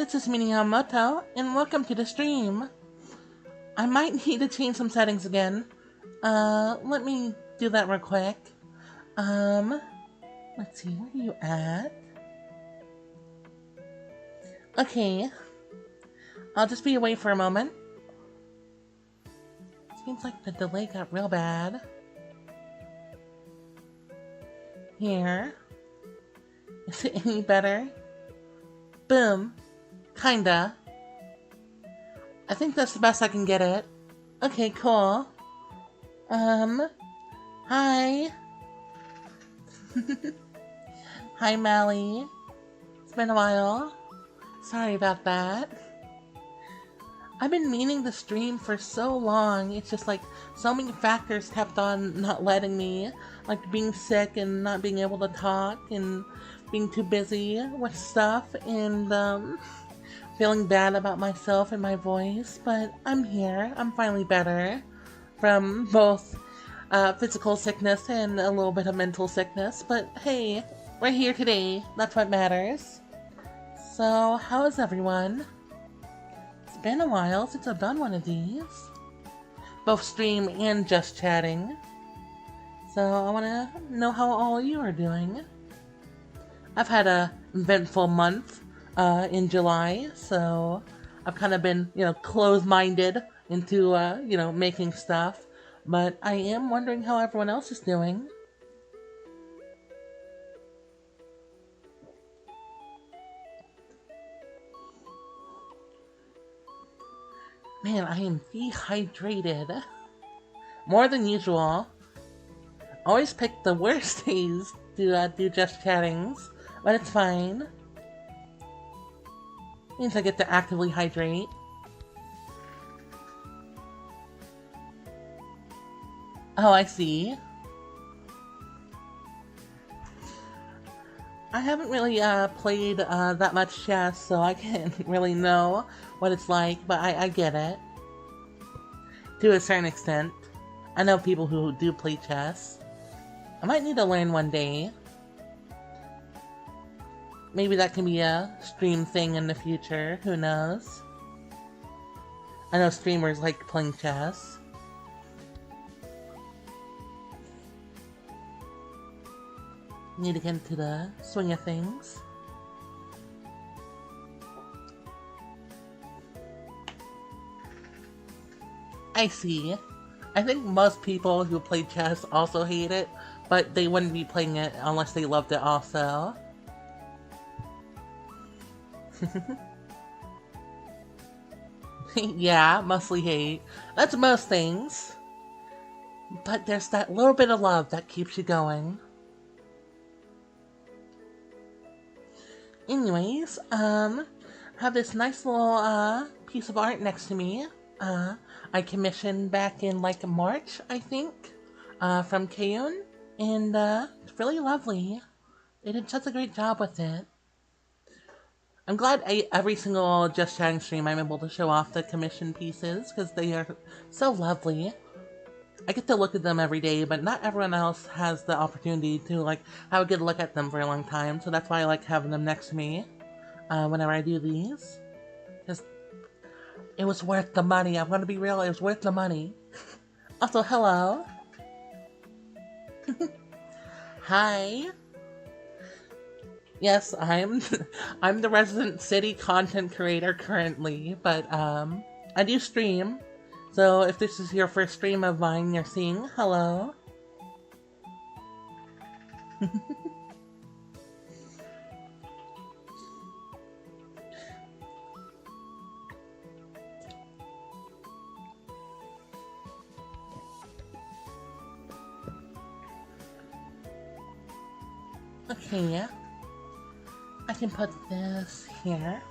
this is Minamoto, and welcome to the stream. I might need to change some settings again. Let me do that real quick. Let's see, where are you at? Okay. I'll just be away for a moment. Seems like the delay got real bad. Here. Is it any better? Boom. Kinda. I think that's the best I can get it. Okay, cool. Hi. Hi, Mally. It's been a while. Sorry about that. I've been meaning to stream for so long. It's just like so many factors kept on not letting me. Like being sick and not being able to talk and being too busy with stuff and feeling bad about myself and my voice. But I'm here. I'm finally better from both physical sickness and a little bit of mental sickness. But hey, we're here today. That's what matters. So, how is everyone? It's been a while since I've done one of these. Both stream and just chatting. So, I want to know how all of you are doing. I've had a eventful month in July, so I've kind of been, closed-minded into, making stuff. But I am wondering how everyone else is doing. Man, I am dehydrated. More than usual. Always pick the worst days to do just chattings, but it's fine. Means I get to actively hydrate. Oh, I see. I haven't really played that much chess, so I can't really know what it's like, but I get it. To a certain extent. I know people who do play chess. I might need to learn one day. Maybe that can be a stream thing in the future, who knows? I know streamers like playing chess. Need to get into the swing of things. I see. I think most people who play chess also hate it, but they wouldn't be playing it unless they loved it also. Yeah, mostly hate. That's most things. But there's that little bit of love that keeps you going. Anyways, I have this nice little piece of art next to me. I commissioned back in like March, I think, from Kyuunn, and it's really lovely. They did such a great job with it. I'm glad every single Just Chatting stream I'm able to show off the commissioned pieces, because they are so lovely. I get to look at them every day, but not everyone else has the opportunity to like have a good look at them for a long time, so that's why I like having them next to me whenever I do these. Because it was worth the money. I'm gonna be real, it was worth the money. Also, hello. Hi. Yes, I'm the resident city content creator currently, but I do stream. So if this is your first stream of mine you're seeing, hello. Okay, I can put this here.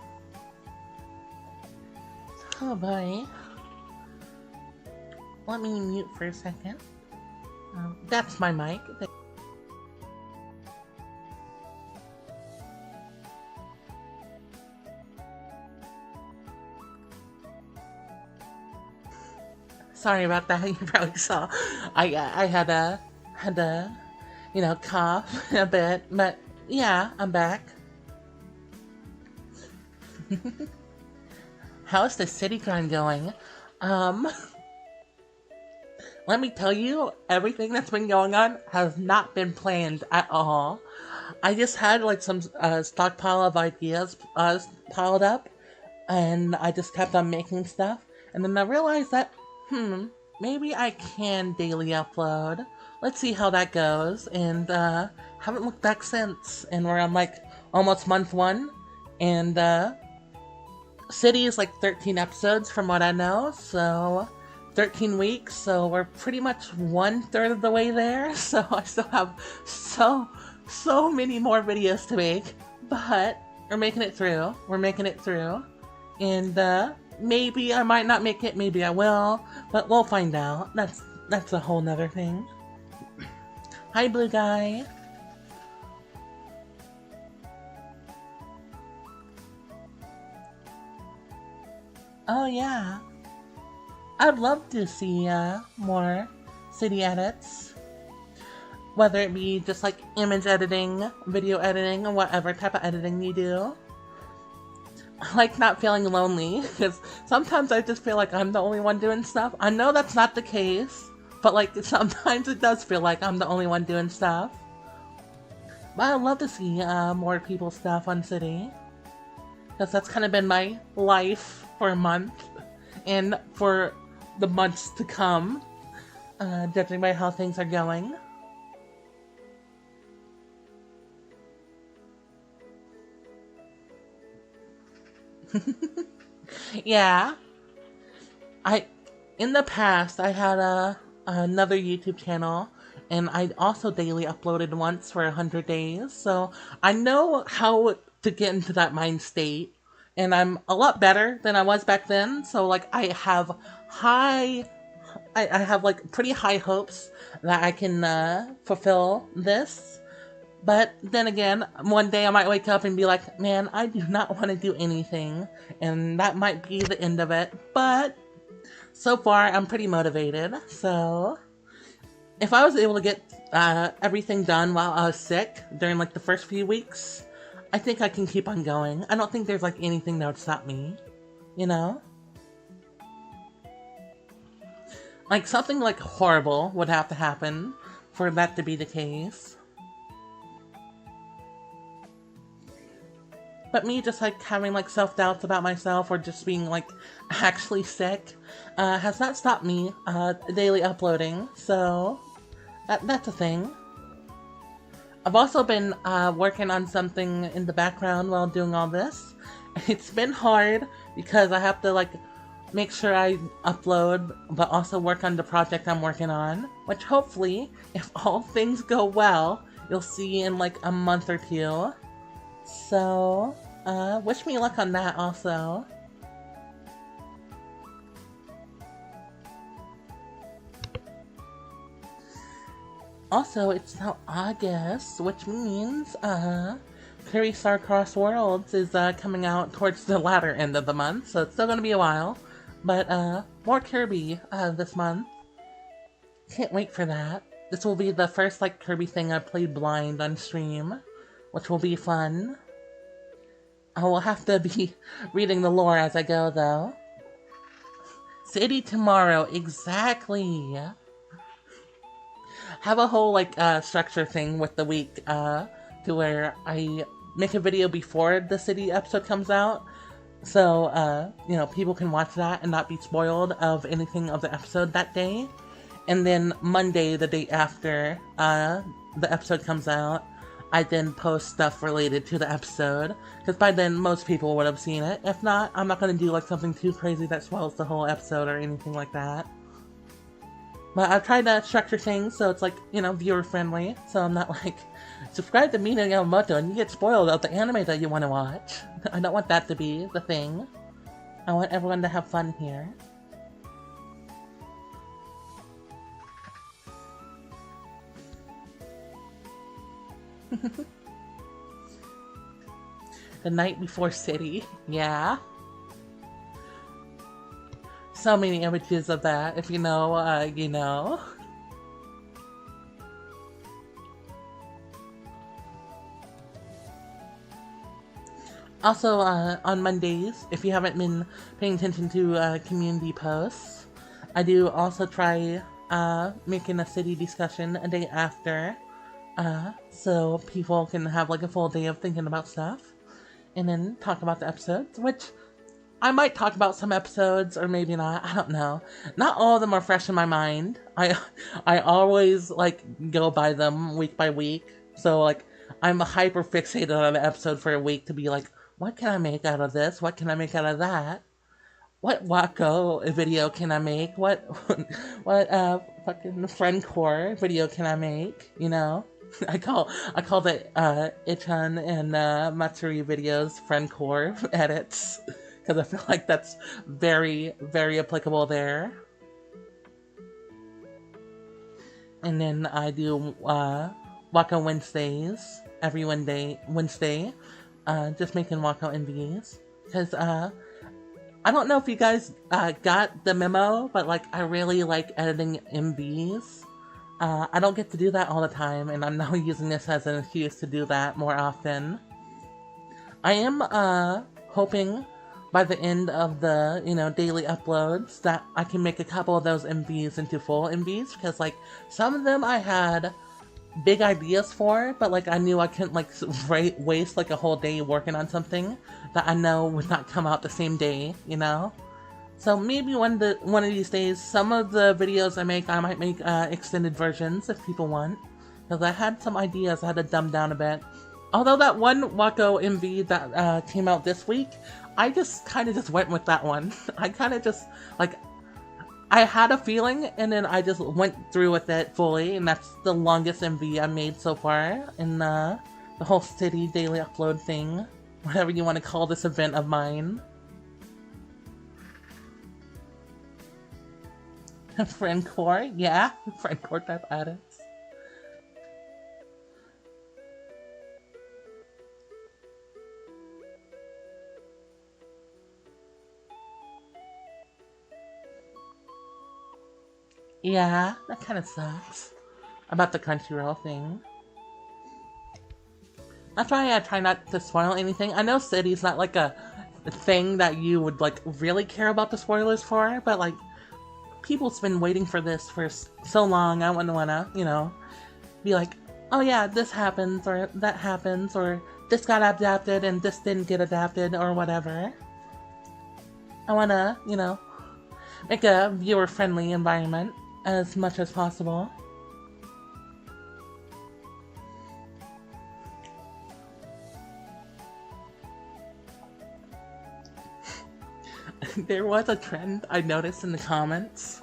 Oh boy. Let me mute for a second. That's my mic. Sorry about that. You probably saw. I had a cough a bit, but yeah, I'm back. How's the city grind going? Um, Let me tell you, everything that's been going on has not been planned at all. I just had like some stockpile of ideas piled up, and I just kept on making stuff. And then I realized that, maybe I can daily upload. Let's see how that goes. And haven't looked back since. And we're on like almost month one, and City is like 13 episodes from what I know, so 13 weeks, so we're pretty much 1/3 of the way there. So I still have so many more videos to make, but we're making it through. We're making it through. And maybe I might not make it, maybe I will, but we'll find out. That's a whole nother thing. Hi, Blue Guy. Oh yeah. I'd love to see more city edits. Whether it be just like image editing, video editing, or whatever type of editing you do. I like not feeling lonely, because sometimes I just feel like I'm the only one doing stuff. I know that's not the case, but like sometimes it does feel like I'm the only one doing stuff. But I'd love to see more people's stuff on City. Because that's kind of been my life for a month, and for the months to come, judging by how things are going. Yeah, in the past, I had another YouTube channel, and I also daily uploaded once for 100 days, so I know how to get into that mind state, and I'm a lot better than I was back then, so like I have I have like pretty high hopes that I can fulfill this. But then again, one day I might wake up and be like, man, I do not want to do anything. And that might be the end of it. But so far, I'm pretty motivated. So if I was able to get everything done while I was sick during like the first few weeks, I think I can keep on going. I don't think there's like anything that would stop me. You know? Like something like horrible would have to happen for that to be the case. But me just like having like self-doubts about myself or just being like actually sick has not stopped me daily uploading, so that's a thing. I've also been working on something in the background while doing all this. It's been hard because I have to like make sure I upload but also work on the project I'm working on, which hopefully, if all things go well, you'll see in like a month or two. So, wish me luck on that also. Also, it's now August, which means, Kirby Star Cross Worlds is, coming out towards the latter end of the month, so it's still gonna be a while. But, more Kirby, this month. Can't wait for that. This will be the first, like, Kirby thing I've played blind on stream, which will be fun. I will have to be reading the lore as I go, though. City tomorrow, exactly! Have a whole, like, structure thing with the week, to where I make a video before the City episode comes out, so, you know, people can watch that and not be spoiled of anything of the episode that day. And then Monday, the day after, the episode comes out, I then post stuff related to the episode, because by then most people would have seen it. If not, I'm not going to do like something too crazy that spoils the whole episode or anything like that. But I've tried to structure things so it's like, you know, viewer friendly, so I'm not like, subscribe to Mina Yamamoto and you get spoiled of the anime that you want to watch. I don't want that to be the thing. I want everyone to have fun here. The night before City, yeah. So many images of that, if you know, you know. Also, on Mondays, if you haven't been paying attention to community posts, I do also try making a city discussion a day after, so people can have like a full day of thinking about stuff, and then talk about the episodes, which I might talk about some episodes, or maybe not, I don't know. Not all of them are fresh in my mind. I always, like, go by them week by week, so, like, I'm hyper fixated on an episode for a week to be like, what can I make out of this? What can I make out of that? What Wacko video can I make? What fucking friend core video can I make? You know? I call the Ichan and Matsuri videos friend core edits, because I feel like that's very, very applicable there. And then I do Waka Wednesdays every Wednesday, just making Waka MVs, because I don't know if you guys got the memo, but like I really like editing MVs. I don't get to do that all the time, and I'm now using this as an excuse to do that more often. I am hoping by the end of the, daily uploads that I can make a couple of those MVs into full MVs, because like some of them I had big ideas for, but like I knew I couldn't like waste like a whole day working on something that I know would not come out the same day, So maybe one of these days, some of the videos I might make extended versions if people want, because I had some ideas I had to dumb down a bit. Although that one Wako MV that came out this week, I just kind of just went with that one. I kind of just like, I had a feeling, and then I just went through with it fully, and that's the longest MV I made so far in the whole city daily upload thing, whatever you want to call this event of mine. Friend core? Yeah, friend core type edits. Yeah, that kind of sucks. About the Crunchyroll thing. That's why I try not to spoil anything. I know City's not like a thing that you would like really care about the spoilers for, but like people's been waiting for this for so long. I wouldn't wanna, be like, oh yeah, this happens, or that happens, or this got adapted and this didn't get adapted, or whatever. I wanna, make a viewer-friendly environment as much as possible. There was a trend I noticed in the comments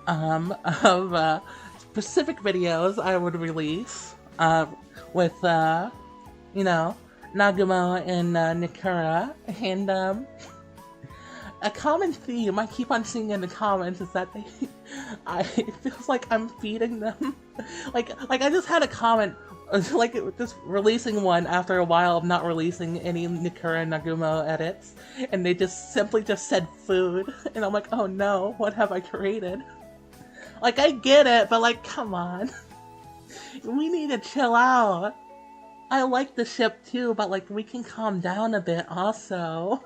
of specific videos I would release with, Nagumo and Nikura, and a common theme I keep on seeing in the comments is that it feels like I'm feeding them. like I just had a comment, like just releasing one after a while of not releasing any Nikura and Nagumo edits, and they just simply just said food, and I'm like, oh no, what have I created? Like, I get it, but like, come on. We need to chill out. I like the ship too, but like, we can calm down a bit also.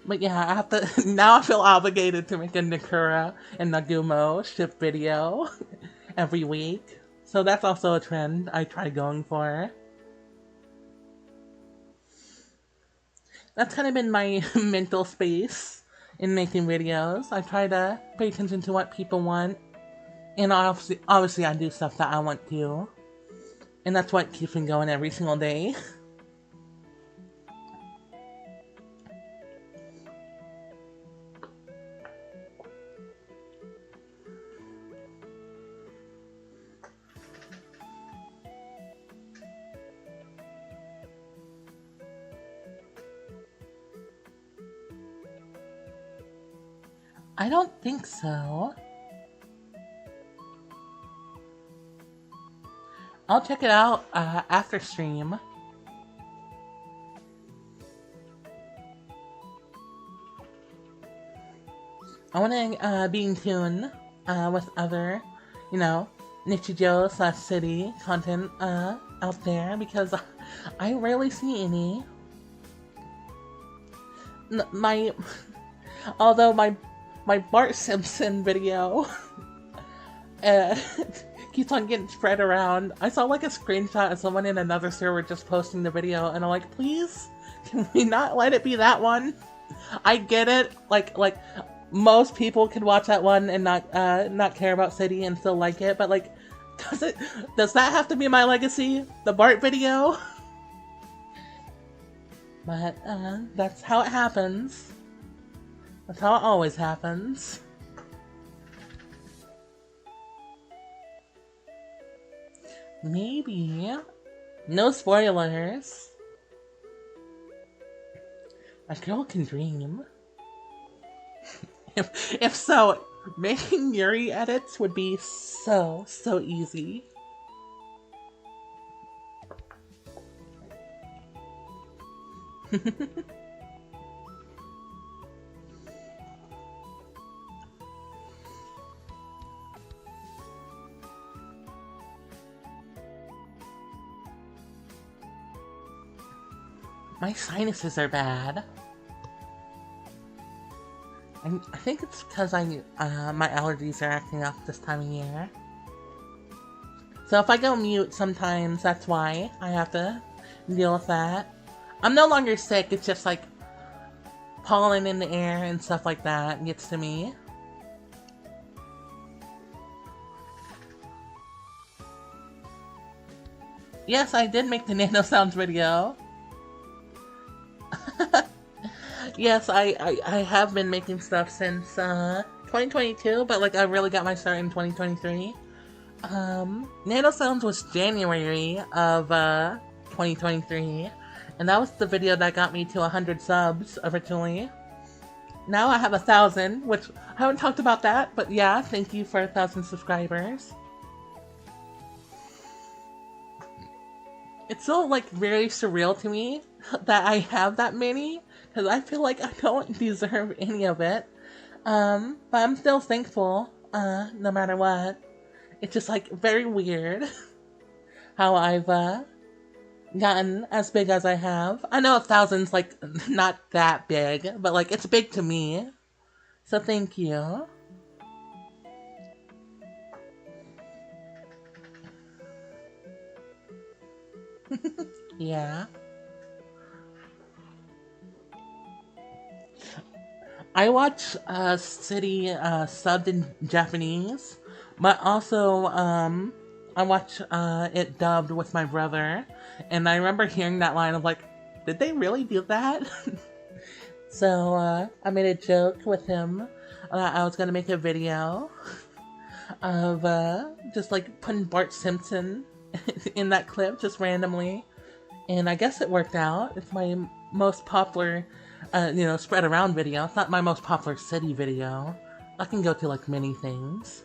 But yeah, I have to, now I feel obligated to make a Nikura and Nagumo ship video every week. So that's also a trend I try going for. That's kind of been my mental space in making videos. I try to pay attention to what people want. And obviously I do stuff that I want to. And that's what keeps me going every single day. I don't think so. I'll check it out after stream. I want to be in tune with other, Nichijou/city content out there because I rarely see any. Although my Bart Simpson video keeps on getting spread around. I saw like a screenshot of someone in another server just posting the video, and I'm like, please, can we not let it be that one? I get it, like most people can watch that one and not care about City and still like it, but like, does that have to be my legacy? The Bart video? But that's how it happens. That's how it always happens. Maybe. No spoilers. A girl can dream. If so, making Yuri edits would be so easy. My sinuses are bad. I think it's because my allergies are acting up this time of year. So if I go mute sometimes, that's why I have to deal with that. I'm no longer sick, it's just like pollen in the air and stuff like that gets to me. Yes, I did make the Nano Sounds video. Yes, I have been making stuff since 2022, but like I really got my start in 2023. Nano Sounds was January of 2023, and that was the video that got me to 100 subs originally. Now I have 1,000, which I haven't talked about that, but yeah, thank you for 1,000 subscribers. It's so like very surreal to me that I have that many, because I feel like I don't deserve any of it. But I'm still thankful, no matter what. It's just like very weird how I've gotten as big as I have. I know 1,000's like not that big, but like it's big to me. So thank you. Yeah. I watch City subbed in Japanese, but also I watch it dubbed with my brother, and I remember hearing that line of like, did they really do that? So I made a joke with him that I was gonna make a video of just like putting Bart Simpson in that clip just randomly, and I guess it worked out. It's my most popular spread around video. It's not my most popular City video. I can go to like many things.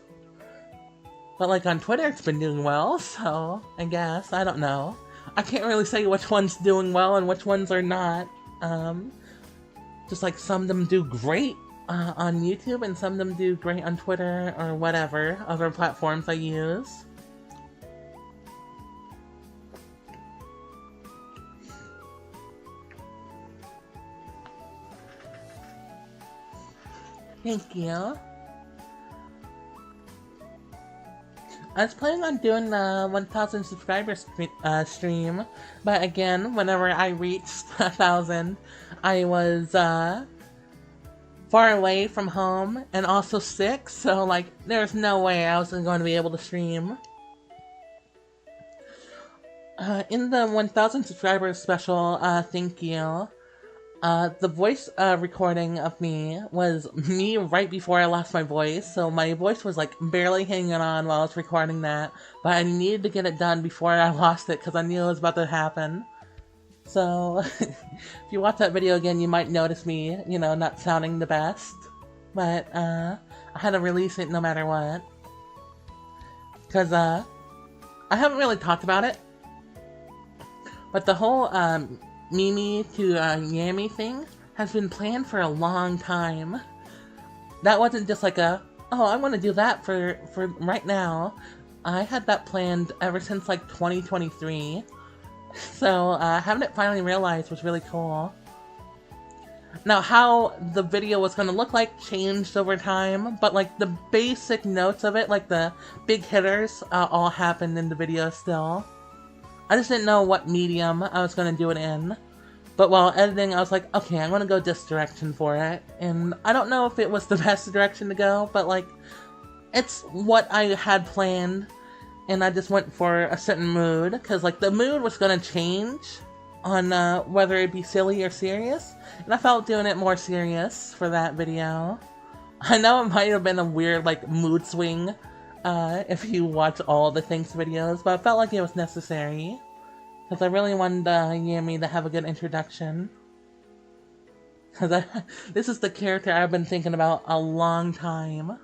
But like on Twitter it's been doing well, so I guess, I don't know. I can't really say which one's doing well and which ones are not. Just like some of them do great on YouTube and some of them do great on Twitter or whatever other platforms I use. Thank you. I was planning on doing the 1,000 subscribers stream, but again, whenever I reached 1,000, I was far away from home and also sick, so like there's no way I was going to be able to stream. In the 1,000 subscribers special, thank you. The voice recording of me was me right before I lost my voice, so my voice was like barely hanging on while I was recording that, but I needed to get it done before I lost it because I knew it was about to happen. So, if you watch that video again, you might notice me, not sounding the best, but I had to release it no matter what. Because I haven't really talked about it, but the whole Mimi to Yami thing has been planned for a long time. That wasn't just like oh, I want to do that for right now. I had that planned ever since like 2023, so having it finally realized was really cool. Now, how the video was going to look like changed over time, but like the basic notes of it, like the big hitters, all happened in the video still. I just didn't know what medium I was going to do it in. But while editing, I was like, okay, I'm going to go this direction for it. And I don't know if it was the best direction to go, but like, it's what I had planned. And I just went for a certain mood, because like the mood was going to change on whether it be silly or serious. And I felt doing it more serious for that video. I know it might have been a weird like mood swing if you watch all the Thanks videos, but I felt like it was necessary. Because I really wanted Yami to have a good introduction. Because this is the character I've been thinking about a long time.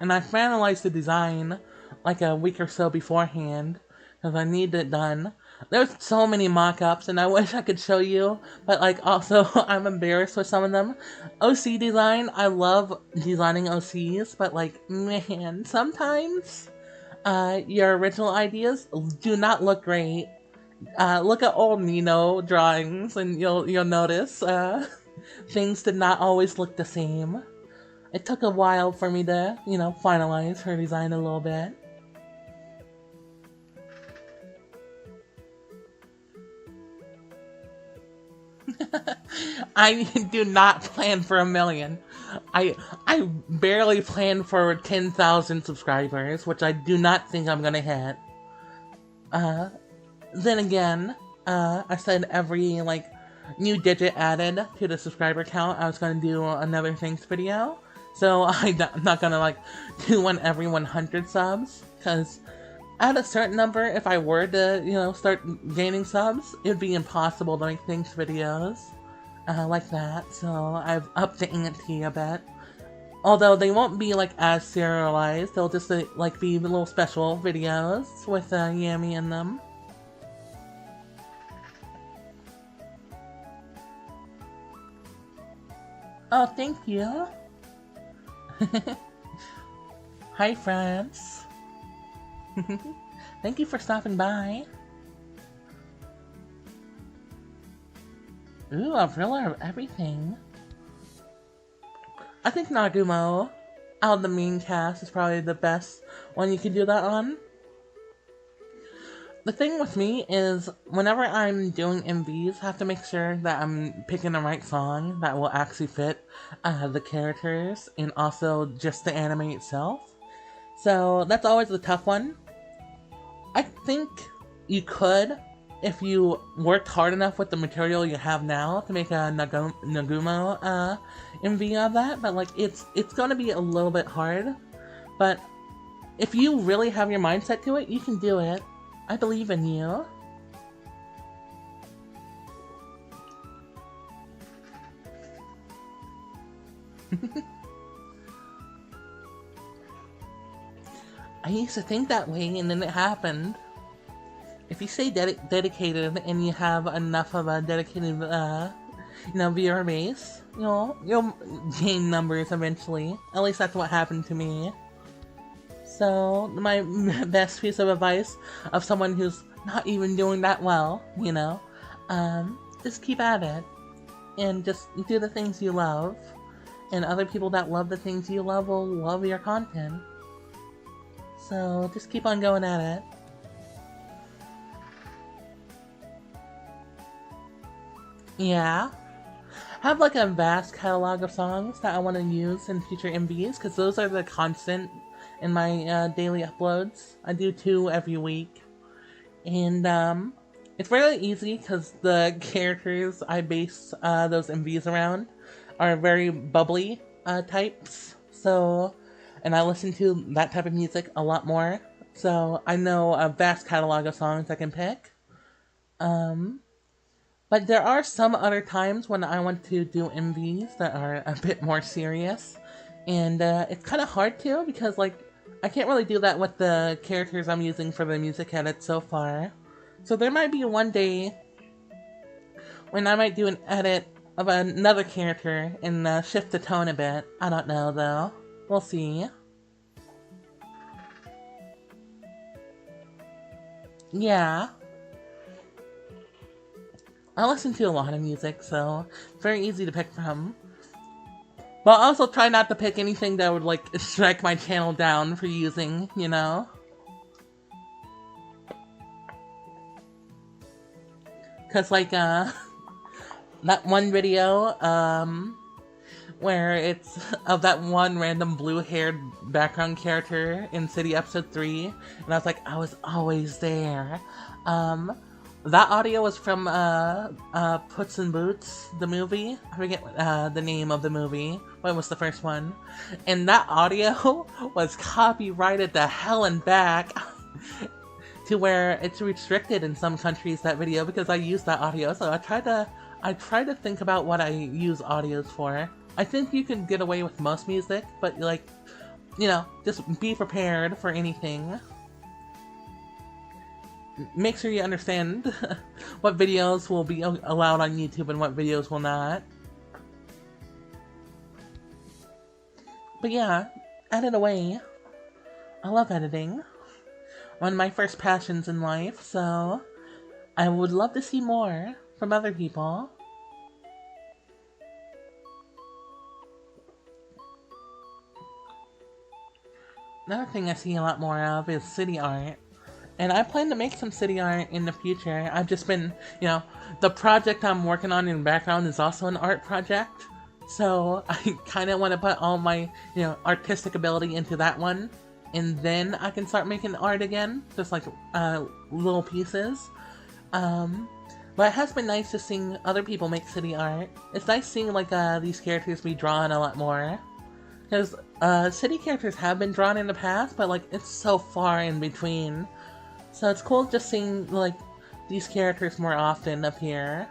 And I finalized the design like a week or so beforehand. Because I needed it done. There's so many mock-ups and I wish I could show you, but like also I'm embarrassed with some of them. OC design, I love designing OCs, but like man, sometimes your original ideas do not look great. Look at old Nino drawings and you'll notice things did not always look the same. It took a while for me to, finalize her design a little bit. I do not plan for 1 million. I barely plan for 10,000 subscribers, which I do not think I'm gonna hit. Then again, I said every new digit added to the subscriber count, I was gonna do another thanks video. So I'm not gonna do one every 100 subs, because at a certain number, if I were to, start gaining subs, it would be impossible to make thanks videos like that. So I've upped the ante a bit. Although they won't be as serialized, they'll just be little special videos with Yami in them. Oh, thank you. Hi, friends. Thank you for stopping by. Ooh, a thriller of everything. I think Nagumo, out of the main cast, is probably the best one you can do that on. The thing with me is, whenever I'm doing MVs, I have to make sure that I'm picking the right song that will actually fit the characters and also just the anime itself. So that's always the tough one. I think you could, if you worked hard enough with the material you have now, to make a Nagumo MV of that, but it's gonna be a little bit hard. But if you really have your mindset to it, you can do it. I believe in you. I used to think that way, and then it happened. If you stay dedicated and you have enough of a dedicated, viewer base, you'll gain numbers eventually. At least that's what happened to me. So, my best piece of advice of someone who's not even doing that well, just keep at it. And just do the things you love. And other people that love the things you love will love your content. So, just keep on going at it. Yeah. I have a vast catalog of songs that I want to use in future MVs, because those are the constant in my daily uploads. I do 2 every week. And it's really easy because the characters I base those MVs around are very bubbly types. So, and I listen to that type of music a lot more. So I know a vast catalog of songs I can pick. But there are some other times when I want to do MVs that are a bit more serious. And it's kind of hard to, because I can't really do that with the characters I'm using for the music edit so far. So there might be one day when I might do an edit of another character and shift the tone a bit. I don't know though. We'll see. Yeah. I listen to a lot of music, so it's very easy to pick from. But I'll also try not to pick anything that would, like, strike my channel down for using, you know? Cause, like, that one video, where it's of that one random blue-haired background character in City Episode 3, and I was like, I was always there. That audio was from, Puss in Boots, the movie. I forget the name of the movie. What was the first one? And that audio was copyrighted the hell and back to where it's restricted in some countries, that video, because I used that audio. So I try to think about what I use audios for. I think you can get away with most music, but, like, you know, just be prepared for anything. Make sure you understand what videos will be allowed on YouTube and what videos will not. But yeah, edit away. I love editing. One of my first passions in life, so I would love to see more from other people. Another thing I see a lot more of is city art. And I plan to make some city art in the future. I've just been, you know, the project I'm working on in the background is also an art project. So I kind of want to put all my, you know, artistic ability into that one. And then I can start making art again. Just like little pieces. But it has been nice to seeing other people make city art. It's nice seeing like these characters be drawn a lot more. Because city characters have been drawn in the past, but like it's so far in between. So it's cool just seeing, like, these characters more often appear.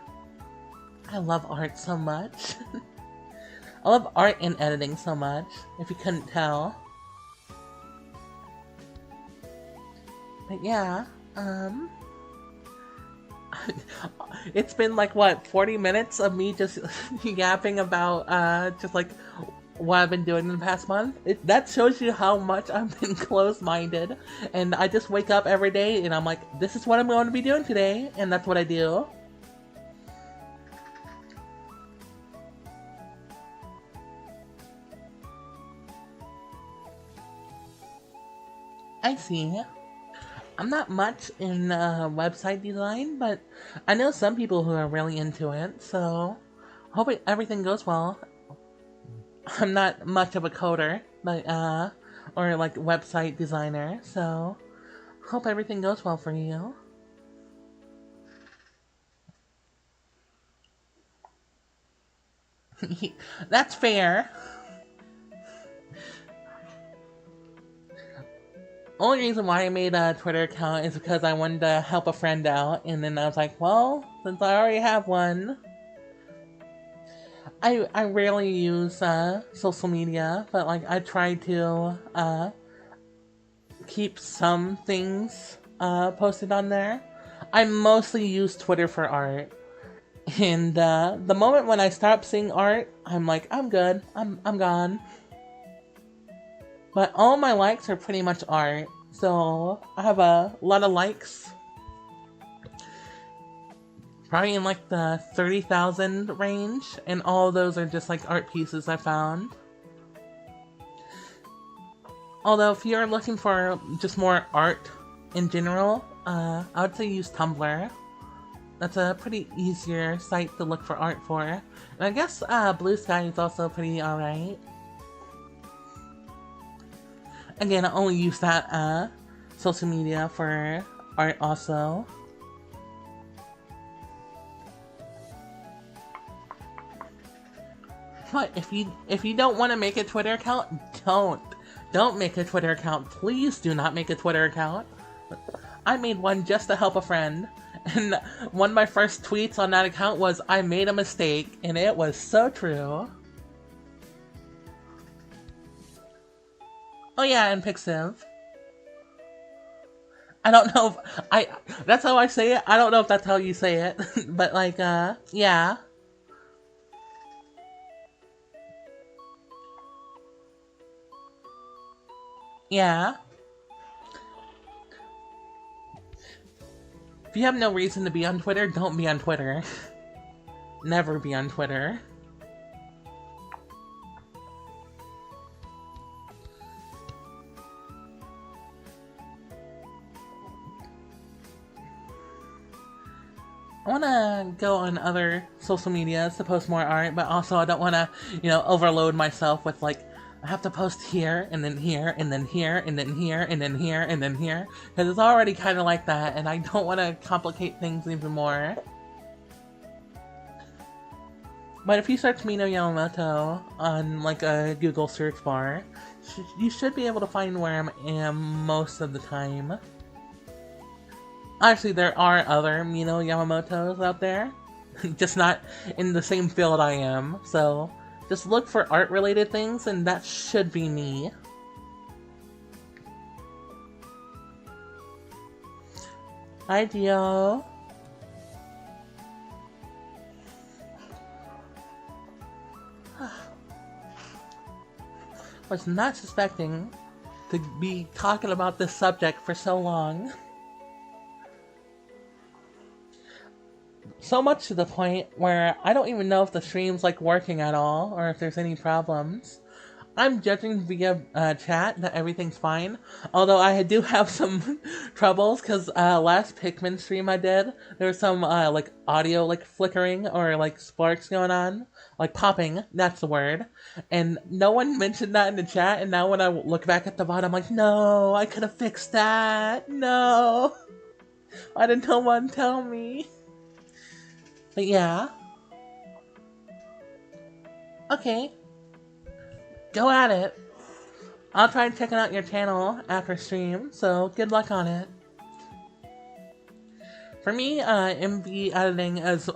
I love art so much. I love art and editing so much, if you couldn't tell. But yeah, it's been like, what, 40 minutes of me just yapping about, just like, what I've been doing in the past month. That shows you how much I've been closed-minded, and I just wake up every day and I'm like, this is what I'm going to be doing today, and that's what I do. I see. I'm not much in website design, but I know some people who are really into it, so hope everything goes well. I'm not much of a coder, but, or like website designer, so hope everything goes well for you. That's fair. Only reason why I made a Twitter account is because I wanted to help a friend out, and then I was like, well, since I already have one, I rarely use social media, but like I try to keep some things posted on there. I mostly use Twitter for art, and the moment when I stop seeing art, I'm like, I'm good, I'm gone. But all my likes are pretty much art, so I have a lot of likes. Probably in like the 30,000 range, and all of those are just like art pieces I found. Although if you're looking for just more art in general, I would say use Tumblr. That's a pretty easier site to look for art for. And I guess Blue Sky is also pretty alright. Again, I only use that social media for art also. But if you don't want to make a Twitter account, don't make a Twitter account. Please do not make a Twitter account. I made one just to help a friend, and one of my first tweets on that account was, I made a mistake, and it was so true. Oh yeah, and Pixiv. I don't know if that's how I say it. I don't know if that's how you say it, but like, yeah. Yeah. If you have no reason to be on Twitter, don't be on Twitter. Never be on Twitter. I want to go on other social medias to post more art, but also I don't want to, overload myself with like, I have to post here, and then here, and then here, and then here, and then here, and then here, because it's already kind of like that, and I don't want to complicate things even more. But if you search Mino Yamamoto on like a Google search bar, you should be able to find where I am most of the time. Actually, there are other Mino Yamamotos out there, just not in the same field I am, so just look for art-related things, and that should be me. Hi, Dio. Was not suspecting to be talking about this subject for so long. So much to the point where I don't even know if the stream's like working at all, or if there's any problems. I'm judging via chat that everything's fine, although I do have some troubles, because last Pikmin stream I did, there was some like audio like flickering or like sparks going on, like popping, that's the word, and no one mentioned that in the chat, and now when I look back at the VOD, I'm like, no, I could have fixed that, no, why didn't no one tell me? But yeah. Okay. Go at it. I'll try checking out your channel after stream, so good luck on it. For me, MV editing is...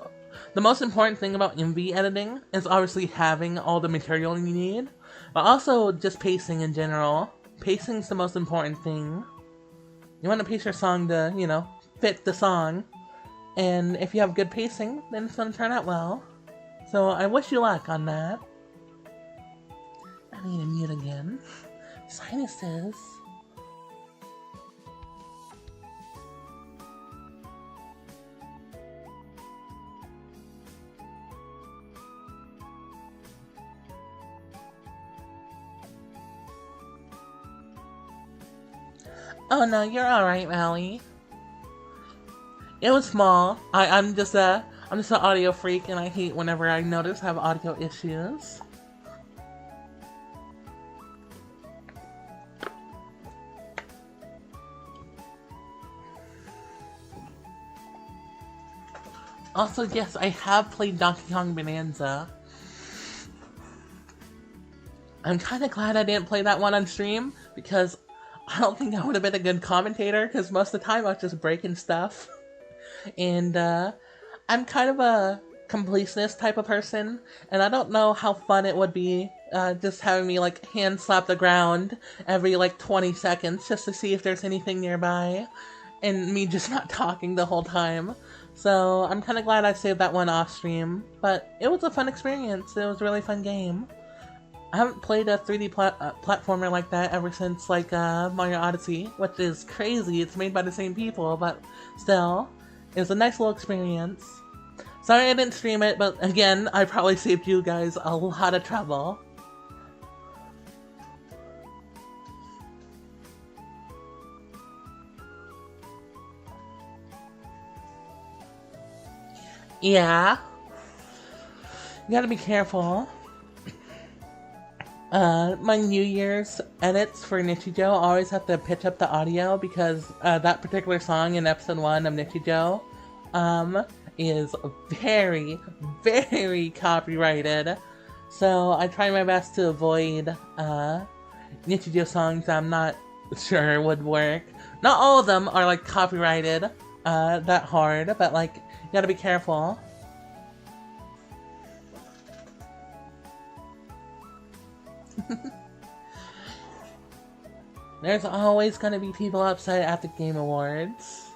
The most important thing about MV editing is obviously having all the material you need, but also just pacing in general. Pacing's the most important thing. You want to pace your song to, fit the song. And if you have good pacing, then it's going to turn out well. So I wish you luck on that. I need to mute again. Sinuses. Oh no, you're alright, Mally. It was small. I'm just an audio freak, and I hate whenever I notice I have audio issues. Also, yes, I have played Donkey Kong Bonanza. I'm kind of glad I didn't play that one on stream, because I don't think I would have been a good commentator, because most of the time I was just breaking stuff. And I'm kind of a completionist type of person, and I don't know how fun it would be just having me like hand slap the ground every like 20 seconds just to see if there's anything nearby, and me just not talking the whole time. So I'm kind of glad I saved that one off stream, but it was a fun experience. It was a really fun game. I haven't played a 3D platformer like that ever since like Mario Odyssey, which is crazy. It's made by the same people, but still, it was a nice little experience. Sorry I didn't stream it, but again, I probably saved you guys a lot of trouble. Yeah. You gotta be careful. My New Year's edits for Nichijou always have to pitch up the audio because that particular song in episode 1 of Nichijou is very, very copyrighted. So I try my best to avoid Nichijou songs I'm not sure would work. Not all of them are like copyrighted that hard, but like you gotta be careful. There's always gonna be people upset at the Game Awards.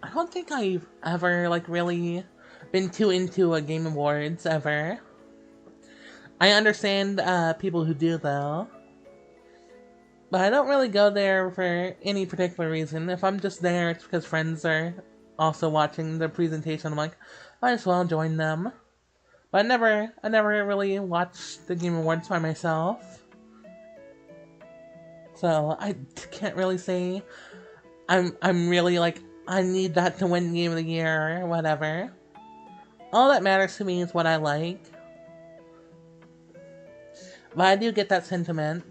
I don't think I've ever like really been too into a Game Awards ever. I understand people who do though. But I don't really go there for any particular reason. If I'm just there, it's because friends are also watching the presentation. I'm like, might as well join them. But I never really watched the Game Awards by myself. So I can't really say I'm really like, I need that to win Game of the Year or whatever. All that matters to me is what I like. But I do get that sentiment.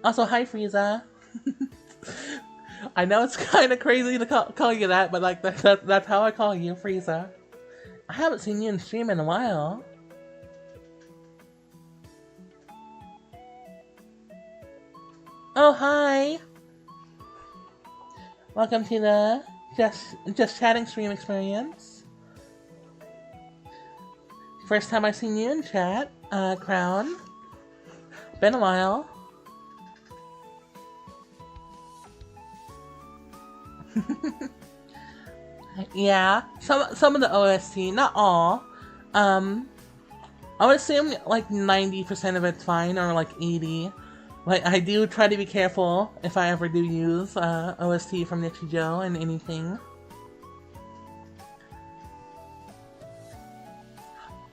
Also, hi Frieza. I know it's kind of crazy to call you that, but like that's how I call you, Frieza. I haven't seen you in stream in a while. Oh, hi! Welcome to the Just Chatting stream experience. First time I've seen you in chat, Crown. Been a while. Yeah, some of the OST, not all. I would assume like 90% of it's fine, or like 80. Like, I do try to be careful if I ever do use OST from Nichijou and anything.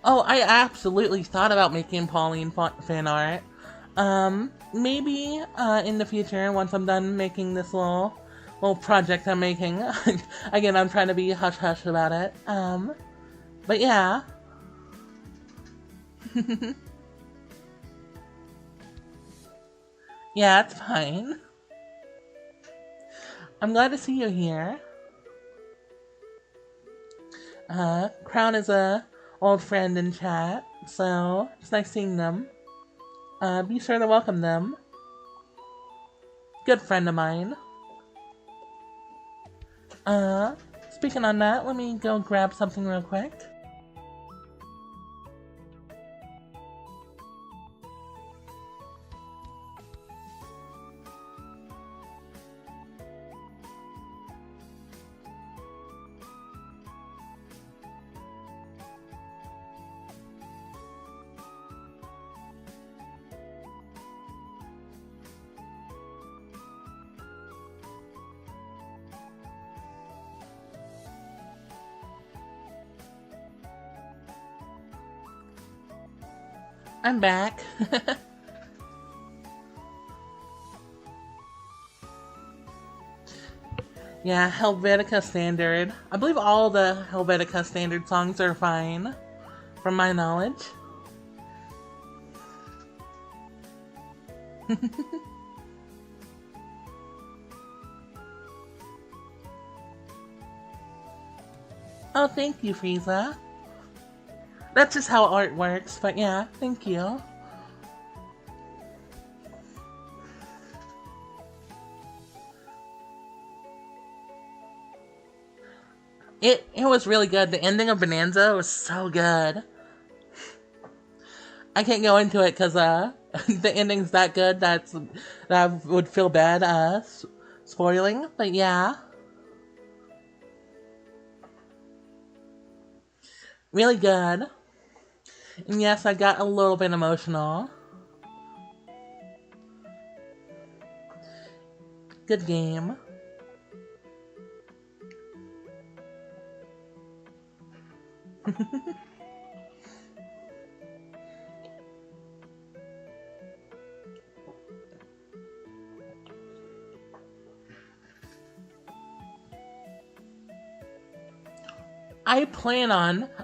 Oh, I absolutely thought about making Pauline fan art. Maybe in the future, once I'm done making this little project I'm making. Again, I'm trying to be hush-hush about it. But yeah. Yeah, it's fine. I'm glad to see you here. Crown is a old friend in chat, so it's nice seeing them. Be sure to welcome them. Good friend of mine. Speaking on that, let me go grab something real quick. I'm back. Yeah, Helvetica Standard. I believe all the Helvetica Standard songs are fine, from my knowledge. Oh, thank you, Frieza. That's just how art works, but yeah, thank you. It was really good. The ending of Bonanza was so good. I can't go into it because the ending's that good that I would feel bad spoiling, but yeah. Really good. And yes, I got a little bit emotional. Good game.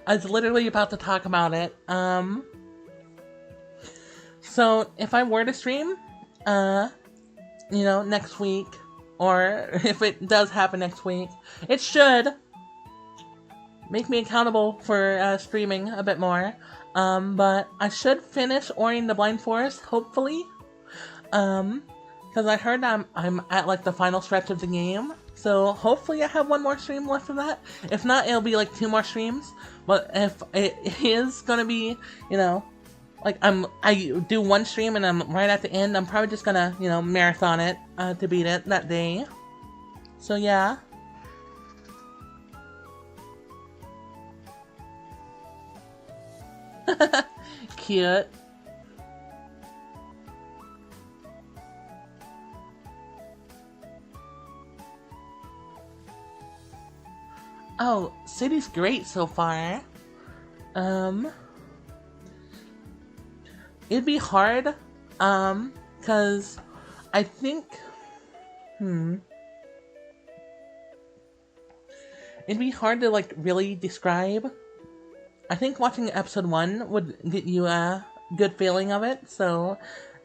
I was literally about to talk about it. So if I were to stream, next week, or if it does happen next week, it should make me accountable for streaming a bit more. But I should finish Ori and the Blind Forest, hopefully. Because I heard I'm at like the final stretch of the game. So hopefully I have one more stream left of that. If not, it'll be like 2 more streams. But if it is gonna be, like I do one stream and I'm right at the end, I'm probably just gonna, marathon it to beat it that day. So yeah. Cute. Oh, City's great so far. Um, it'd be hard, cause I think, it'd be hard to like really describe. I think watching episode 1 would get you a good feeling of it, so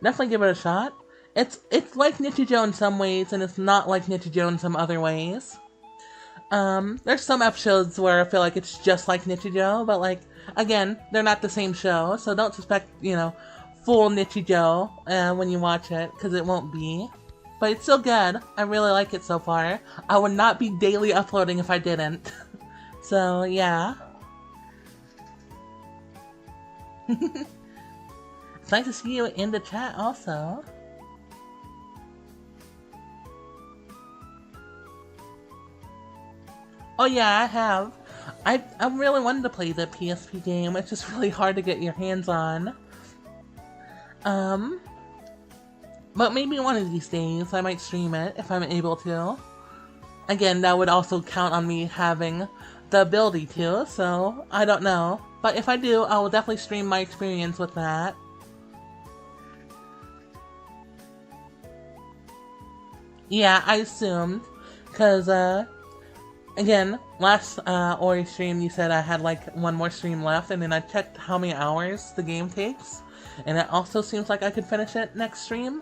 definitely give it a shot. It's like Nichijou in some ways, and it's not like Nichijou in some other ways. There's some episodes where I feel like it's just like Nichijou, but like, again, they're not the same show, so don't suspect, full Nichijou when you watch it, because it won't be. But it's still good. I really like it so far. I would not be daily uploading if I didn't. So, yeah. It's nice to see you in the chat also. Oh yeah, I have. I really wanted to play the PSP game. It's just really hard to get your hands on. But maybe one of these days I might stream it if I'm able to. Again, that would also count on me having the ability to, so I don't know. But if I do, I will definitely stream my experience with that. Yeah, I assumed. Because, again, last Ori stream you said I had like one more stream left, and then I checked how many hours the game takes. And it also seems like I could finish it next stream.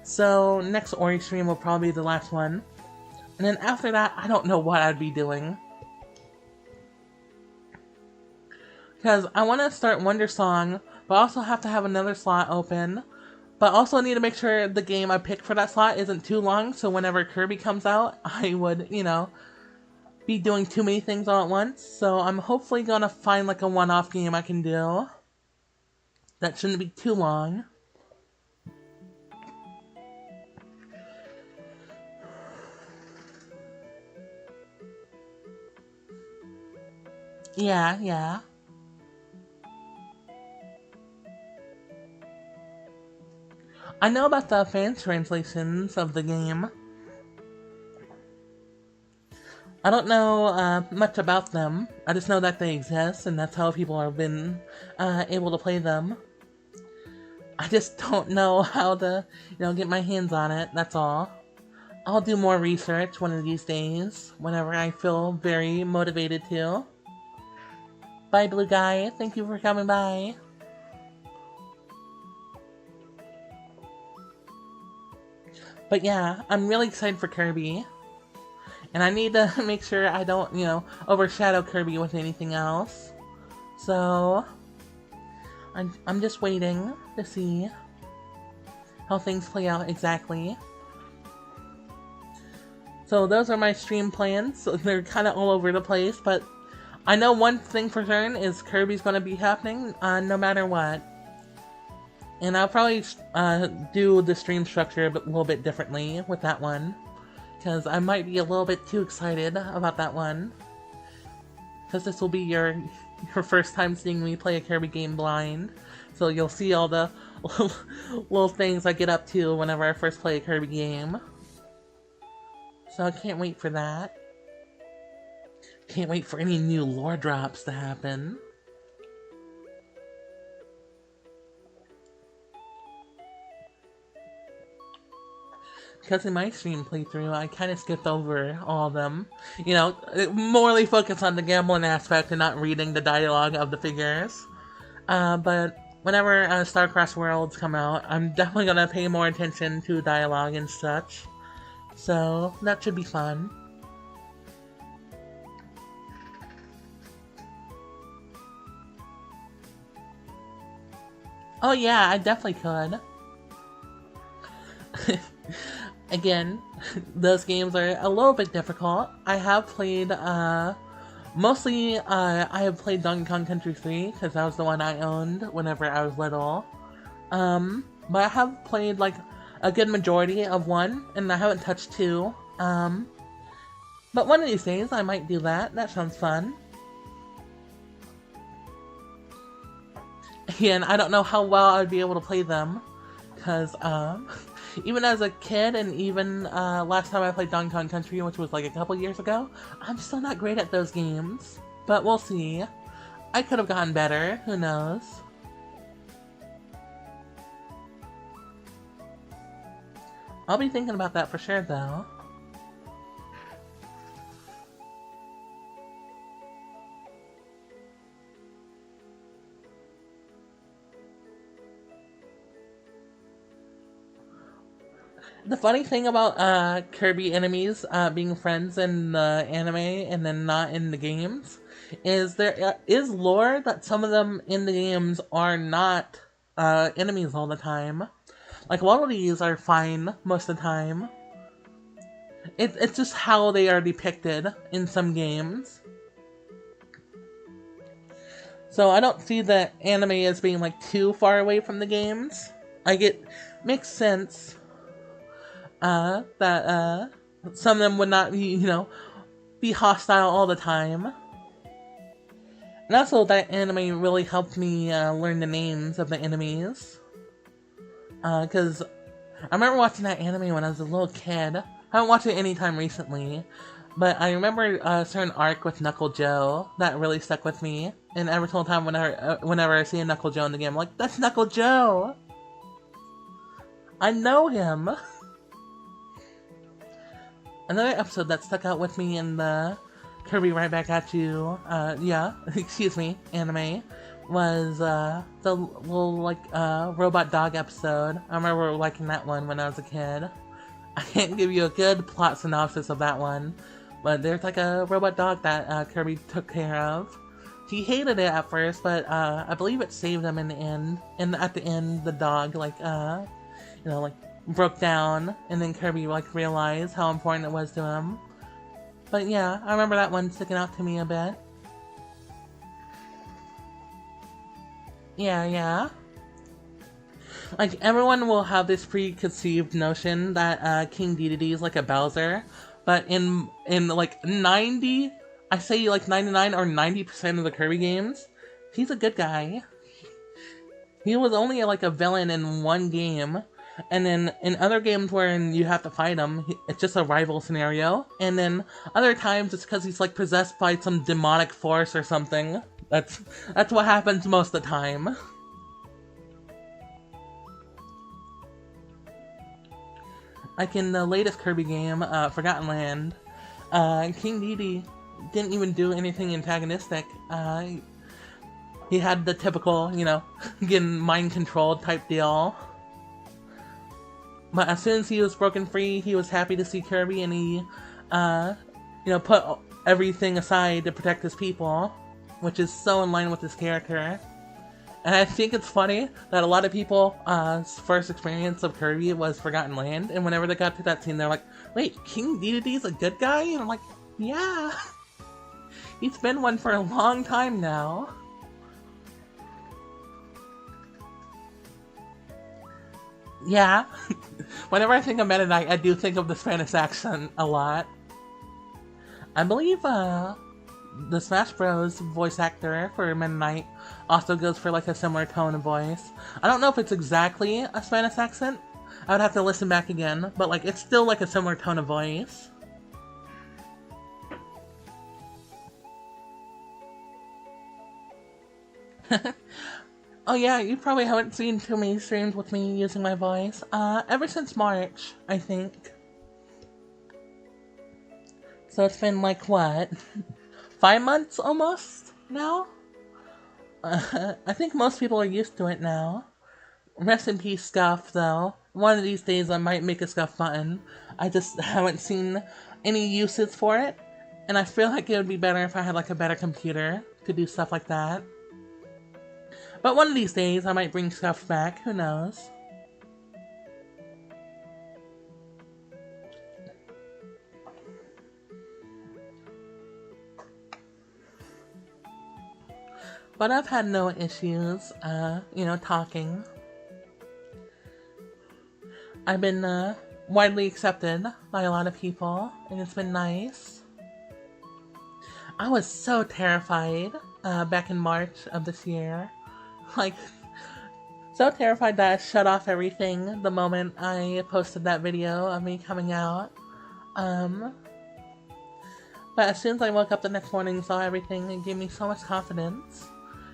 So, next Ori stream will probably be the last one. And then after that, I don't know what I'd be doing. Because I want to start Wonder Song, but I also have to have another slot open. But also need to make sure the game I picked for that slot isn't too long, so whenever Kirby comes out, I would, be doing too many things all at once. So I'm hopefully gonna find like a one-off game I can do. That shouldn't be too long. Yeah. I know about the fan translations of the game. I don't know much about them. I just know that they exist, and that's how people have been able to play them. I just don't know how to, get my hands on it, that's all. I'll do more research one of these days, whenever I feel very motivated to. Bye, Blue Guy. Thank you for coming by. But yeah, I'm really excited for Kirby. And I need to make sure I don't, overshadow Kirby with anything else. So, I'm just waiting to see how things play out exactly. So those are my stream plans. So they're kind of all over the place, but I know one thing for certain is Kirby's going to be happening no matter what. And I'll probably do the stream structure a little bit differently with that one. Because I might be a little bit too excited about that one. Because this will be your first time seeing me play a Kirby game blind. So you'll see all the little things I get up to whenever I first play a Kirby game. So I can't wait for that. Can't wait for any new lore drops to happen. Because in my stream playthrough, I kind of skipped over all of them. Morely focused on the gambling aspect and not reading the dialogue of the figures. But whenever StarCross Worlds come out, I'm definitely going to pay more attention to dialogue and such. So, that should be fun. Oh yeah, I definitely could. Again, those games are a little bit difficult. I have played, mostly, I have played Donkey Kong Country 3, because that was the one I owned whenever I was little. But I have played, like, a good majority of 1, and I haven't touched 2. But one of these days, I might do that. That sounds fun. Again, I don't know how well I'd be able to play them, because, Even as a kid, and even last time I played Donkey Kong Country, which was like a couple years ago, I'm still not great at those games. But we'll see. I could have gotten better, who knows. I'll be thinking about that for sure, though. The funny thing about Kirby enemies being friends in the anime and then not in the games is there is lore that some of them in the games are not enemies all the time. Like, a lot of these are fine most of the time. It's just how they are depicted in some games. So I don't see the anime as being like too far away from the games. Makes sense that some of them would not be, be hostile all the time. And also, that anime really helped me learn the names of the enemies. Because I remember watching that anime when I was a little kid. I haven't watched it anytime recently. But I remember a certain arc with Knuckle Joe that really stuck with me. And every single time whenever I see a Knuckle Joe in the game, I'm like, that's Knuckle Joe! I know him! Another episode that stuck out with me in the Kirby Right Back At You, anime, was the little, robot dog episode. I remember liking that one when I was a kid. I can't give you a good plot synopsis of that one, but there's like a robot dog that Kirby took care of. He hated it at first, but I believe it saved him in the end. And at the end, the dog, broke down, and then Kirby, realized how important it was to him. But yeah, I remember that one sticking out to me a bit. Yeah. Like, everyone will have this preconceived notion that King Dedede is like a Bowser, but in 99 or 90% of the Kirby games, he's a good guy. He was only a villain in one game, and then in other games wherein you have to fight him, it's just a rival scenario, and then other times it's because he's possessed by some demonic force or something. That's what happens most of the time. Like in the latest Kirby game, Forgotten Land, King Dedede didn't even do anything antagonistic. He had the typical, getting mind controlled type deal. But as soon as he was broken free, he was happy to see Kirby, and he, put everything aside to protect his people, which is so in line with his character. And I think it's funny that a lot of people's first experience of Kirby was Forgotten Land, and whenever they got to that scene, they're like, wait, King Dedede's a good guy? And I'm like, yeah! He's been one for a long time now. Yeah. Whenever I think of Meta Knight, I do think of the Spanish accent a lot. I believe, the Smash Bros. Voice actor for Meta Knight also goes for a similar tone of voice. I don't know if it's exactly a Spanish accent. I would have to listen back again, but it's still a similar tone of voice. Oh yeah, you probably haven't seen too many streams with me using my voice. Ever since March, I think. So it's been what? 5 months almost now? I think most people are used to it now. Rest in peace, Scuff, though. One of these days I might make a Scuff button. I just haven't seen any uses for it. And I feel like it would be better if I had a better computer to do stuff like that. But one of these days I might bring Scuff back, who knows. But I've had no issues, talking. I've been, widely accepted by a lot of people, and it's been nice. I was so terrified, back in March of this year. so terrified that I shut off everything the moment I posted that video of me coming out. But as soon as I woke up the next morning and saw everything, it gave me so much confidence.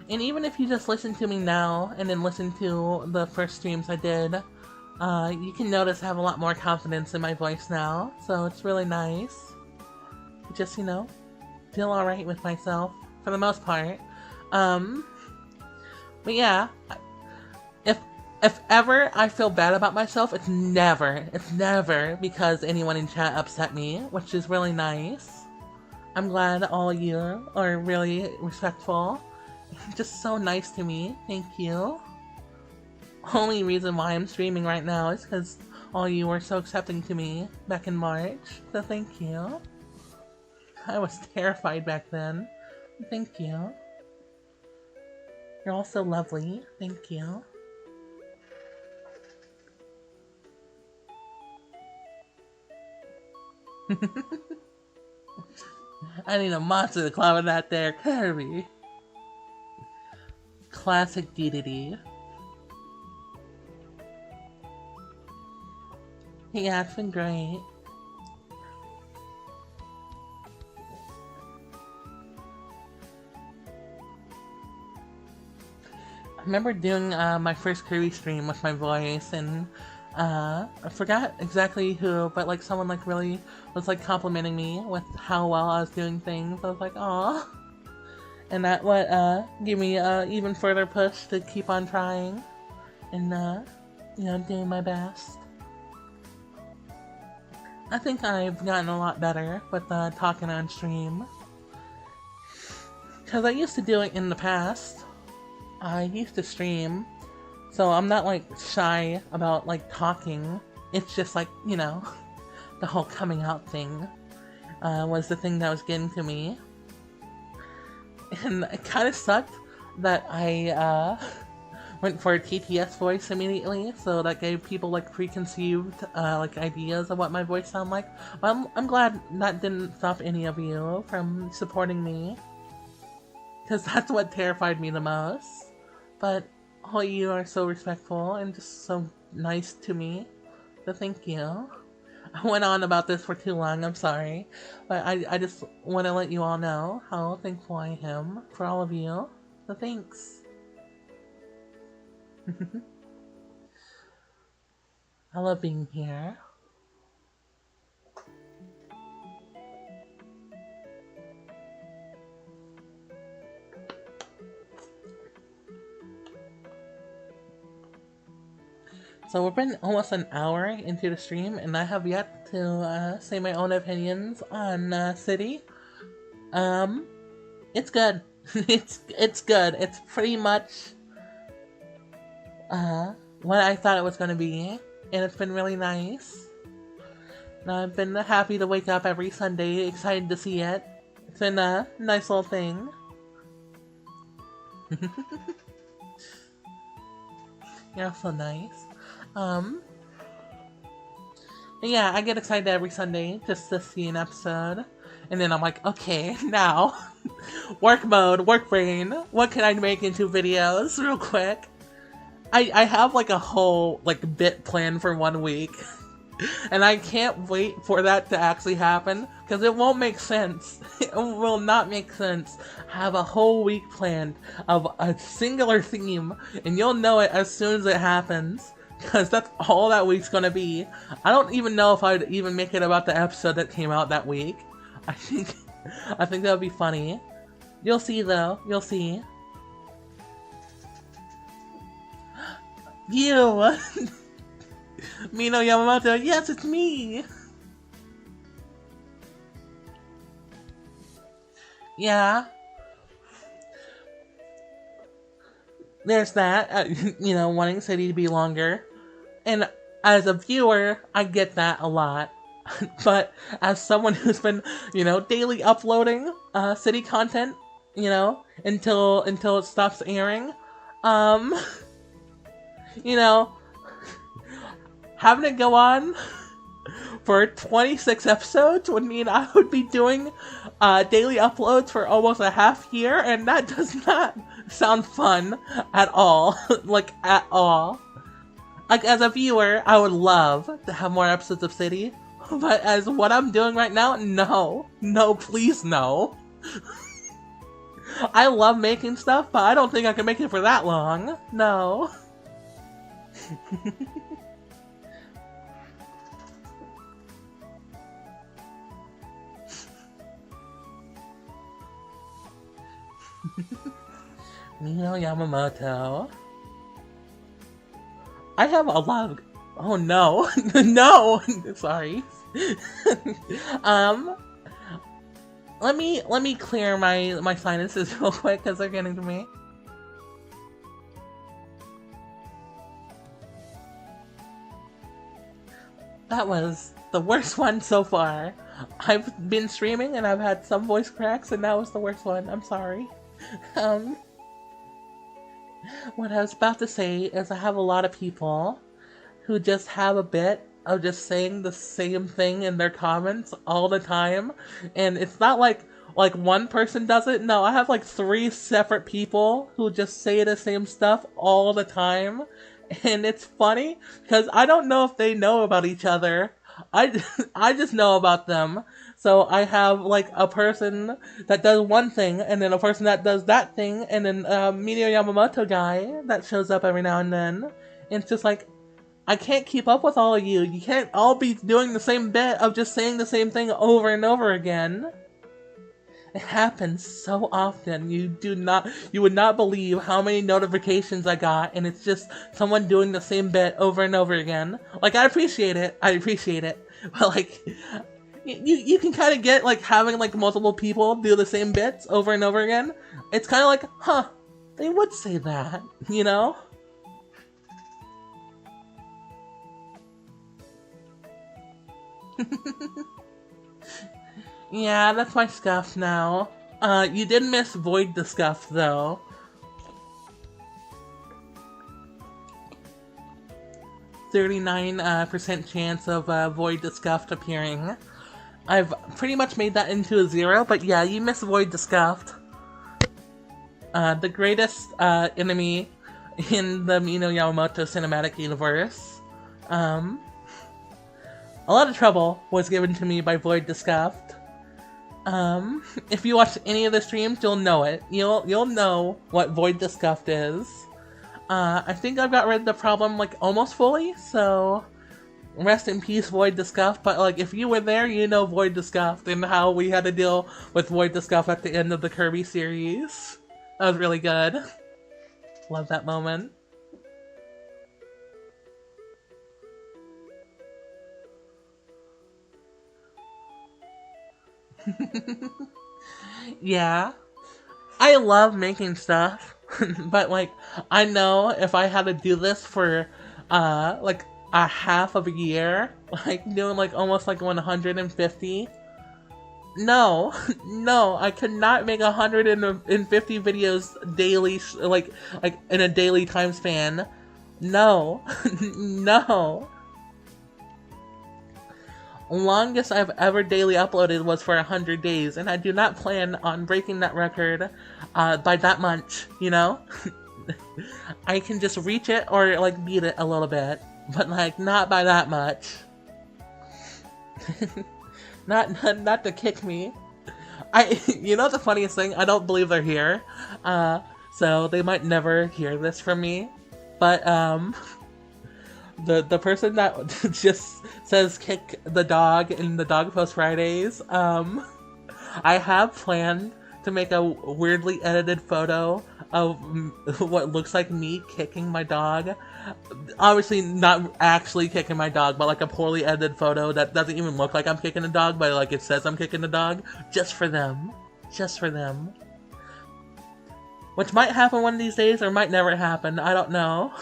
And even if you just listen to me now and then listen to the first streams I did, you can notice I have a lot more confidence in my voice now. So it's really nice. Just, you know, feel alright with myself for the most part. But yeah, if ever I feel bad about myself, it's never because anyone in chat upset me, which is really nice. I'm glad all you are really respectful. Just so nice to me. Thank you. Only reason why I'm streaming right now is because all you were so accepting to me back in March. So thank you. I was terrified back then. Thank you. You're all so lovely. Thank you. I need a monster to climb that there, Kirby. Classic DDD. Yeah, it's been great. I remember doing my first Kirby stream with my voice, and I forgot exactly who, but like someone like really was like complimenting me with how well I was doing things. I was like, aw. And that what gave me even further push to keep on trying and you know, doing my best. I think I've gotten a lot better with talking on stream. Because I used to do it in the past. I used to stream, so I'm not like shy about like talking. It's just like, you know, the whole coming out thing was the thing that was getting to me. And it kind of sucked that I went for a TTS voice immediately, so that gave people like preconceived like ideas of what my voice sounded like. But I'm glad that didn't stop any of you from supporting me, because that's what terrified me the most. But all you are so respectful and just so nice to me, so thank you. I went on about this for too long, I'm sorry. But I just want to let you all know how thankful I am for all of you, so thanks. I love being here. So we've been almost an hour into the stream, and I have yet to say my own opinions on City. It's good. it's good. It's pretty much what I thought it was going to be, and it's been really nice. And I've been happy to wake up every Sunday, excited to see it. It's been a nice little thing. You're so nice. Yeah, I get excited every Sunday just to see an episode. And then I'm like, okay, now, work mode, work brain, what can I make into videos real quick? I have like a whole like bit plan for 1 week. And I can't wait for that to actually happen, because it won't make sense. It will not make sense. I have a whole week planned of a singular theme, and you'll know it as soon as it happens, because that's all that week's gonna be. I don't even know if I'd even make it about the episode that came out that week. I think that would be funny. You'll see though, you'll see. You! Mino Yamamoto, yes, it's me! Yeah. There's that, you know, wanting City to be longer. And as a viewer, I get that a lot. But as someone who's been, you know, daily uploading City content, you know, until it stops airing, you know, having it go on for 26 episodes would mean I would be doing daily uploads for almost a half year, and that does not sound fun at all. Like, at all. Like, as a viewer, I would love to have more episodes of City, but as what I'm doing right now, no. No, please no. I love making stuff, but I don't think I can make it for that long. No. Mino Yamamoto. I have a lot of... Oh no. No! Sorry. Let me clear my sinuses real quick because they're getting to me. That was the worst one so far. I've been streaming and I've had some voice cracks and that was the worst one. I'm sorry. What I was about to say is I have a lot of people who just have a bit of just saying the same thing in their comments all the time. And it's not like one person does it. No, I have like 3 separate people who just say the same stuff all the time. And it's funny because I don't know if they know about each other. I just know about them. So I have like a person that does one thing, and then a person that does that thing, and then a Minio Yamamoto guy that shows up every now and then. And it's just like, I can't keep up with all of you. You can't all be doing the same bit of just saying the same thing over and over again. It happens so often. You would not believe how many notifications I got, and it's just someone doing the same bit over and over again. Like, I appreciate it, but like, you can kind of get like having like multiple people do the same bits over and over again. It's kind of like, huh, they would say that, you know? Yeah, that's my scuff now. You did miss Void the Scuff, though. %39% chance of Void the Scuffed appearing. I've pretty much made that into a 0, but yeah, you missed Void the Scuffed. The greatest enemy in the Mino Yamamoto cinematic universe. A lot of trouble was given to me by Void the Scuffed. If you watch any of the streams, you'll know it. You'll know what Void the Scuffed is. I think I've got rid of the problem, like, almost fully, so... Rest in peace, Void the Scuffed, but, like, if you were there, you know Void the Scuffed, and how we had to deal with Void the Scuffed at the end of the Kirby series. That was really good. Love that moment. Yeah. I love making stuff, but like, I know if I had to do this for, like, a half of a year, like, doing like almost like 150, no, no, I could not make 150 videos daily, like in a daily time span. No, no. Longest I've ever daily uploaded was for 100 days, and I do not plan on breaking that record by that much, you know? I can just reach it or, like, beat it a little bit, but, like, not by that much. not to kick me. You know the funniest thing? I don't believe they're here, so they might never hear this from me, but, the person that just says kick the dog in the Dog Post Fridays, I have planned to make a weirdly edited photo of what looks like me kicking my dog. Obviously not actually kicking my dog, but like a poorly edited photo that doesn't even look like I'm kicking a dog, but like it says I'm kicking a dog. Just for them. Just for them. Which might happen one of these days or might never happen. I don't know.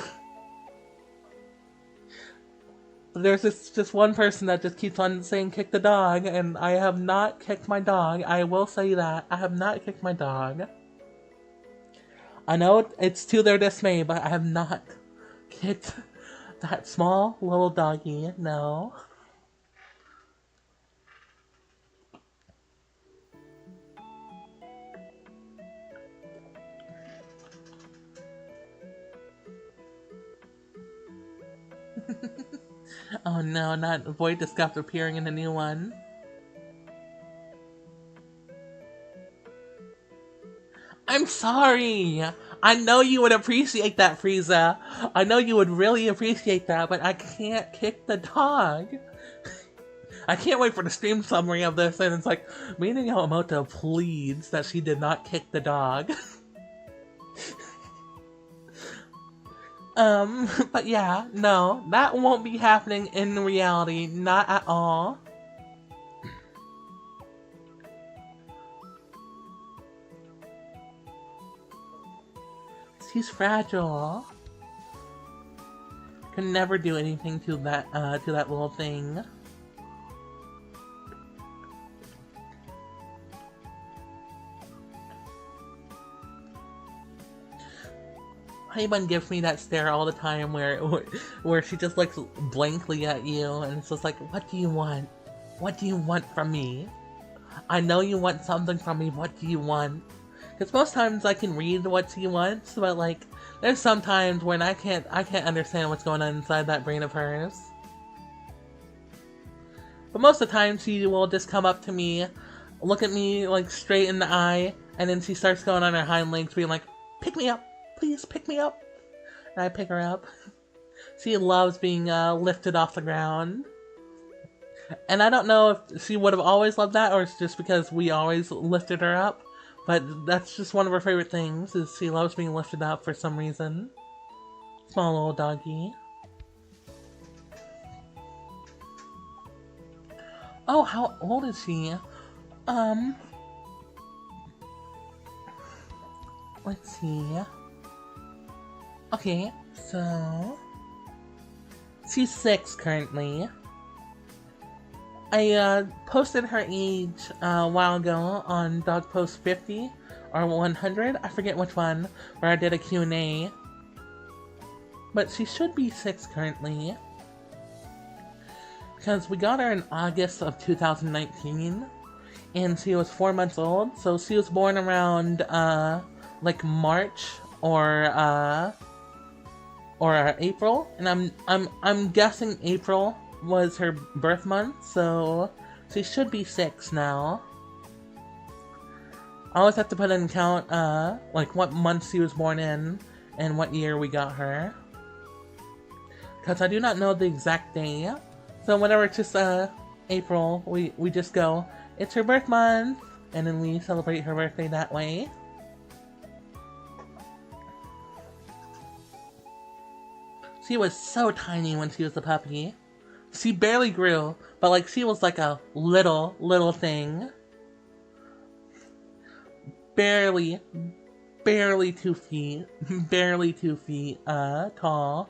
There's just one person that just keeps on saying kick the dog, and I have not kicked my dog. I will say that. I have not kicked my dog. I know it's to their dismay, but I have not kicked that small little doggy. No. Oh no, not avoid disgust appearing in the new one. I'm sorry! I know you would appreciate that, Frieza. I know you would really appreciate that, but I can't kick the dog. I can't wait for the stream summary of this, and it's like, Mina Yamamoto pleads that she did not kick the dog. But yeah, no, that won't be happening in reality, not at all. She's fragile. Can never do anything to that little thing. Anyone gives me that stare all the time where she just looks blankly at you and it's just like, what do you want? What do you want from me? I know you want something from me, what do you want? Because most times I can read what she wants, but like, there's some times when I can't understand what's going on inside that brain of hers. But most of the time she will just come up to me, look at me like straight in the eye, and then she starts going on her hind legs being like, pick me up! Please pick me up! And I pick her up. She loves being lifted off the ground. And I don't know if she would have always loved that, or it's just because we always lifted her up. But that's just one of her favorite things, is she loves being lifted up for some reason. Small little doggy. Oh, how old is she? Let's see. Okay, so she's 6 currently. I posted her age a while ago on Dog Post 50 or 100, I forget which one, where I did a Q&A. But she should be 6 currently. Because we got her in August of 2019, and she was 4 months old, so she was born around like March or April, and I'm guessing April was her birth month, so she should be 6 now. I always have to put in count like what month she was born in and what year we got her, because I do not know the exact day. So whenever it's just April, we just go, it's her birth month, and then we celebrate her birthday that way. She was so tiny when she was a puppy. She barely grew, but like she was like a little thing. Barely 2 feet. Barely 2 feet tall.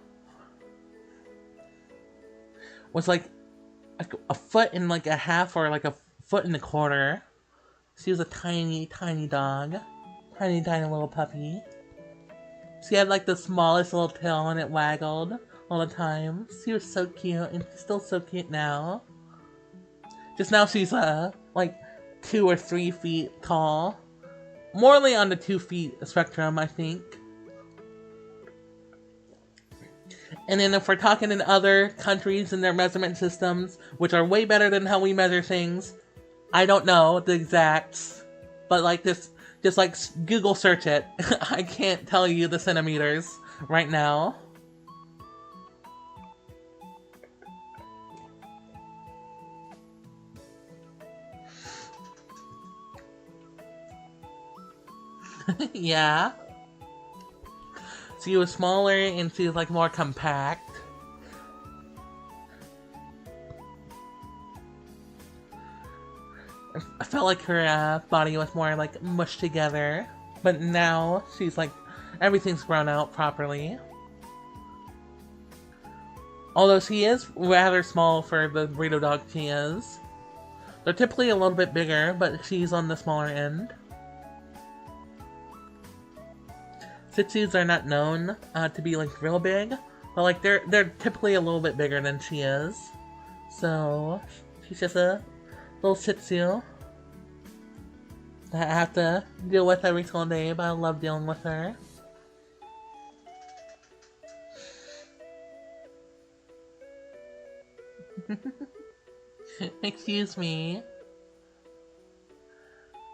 Was like a foot and like a half, or like a foot and a quarter. She was a tiny dog. Tiny little puppy. She had like the smallest little tail and it waggled all the time. She was so cute, and she's still so cute now. Just now she's like 2 or 3 feet tall. Morely on the 2 feet spectrum, I think. And then if we're talking in other countries and their measurement systems, which are way better than how we measure things, I don't know the exacts, but like this, just like Google search it. I can't tell you the centimeters right now. Yeah. She was smaller and she was like more compact. I felt like her body was more like mushed together, but now she's like, everything's grown out properly. Although she is rather small for the burrito dog she is. They're typically a little bit bigger, but she's on the smaller end. Shih Tzus are not known to be like real big, but like they're typically a little bit bigger than she is. So she's just a little Shih Tzu that I have to deal with every single day, but I love dealing with her. Excuse me.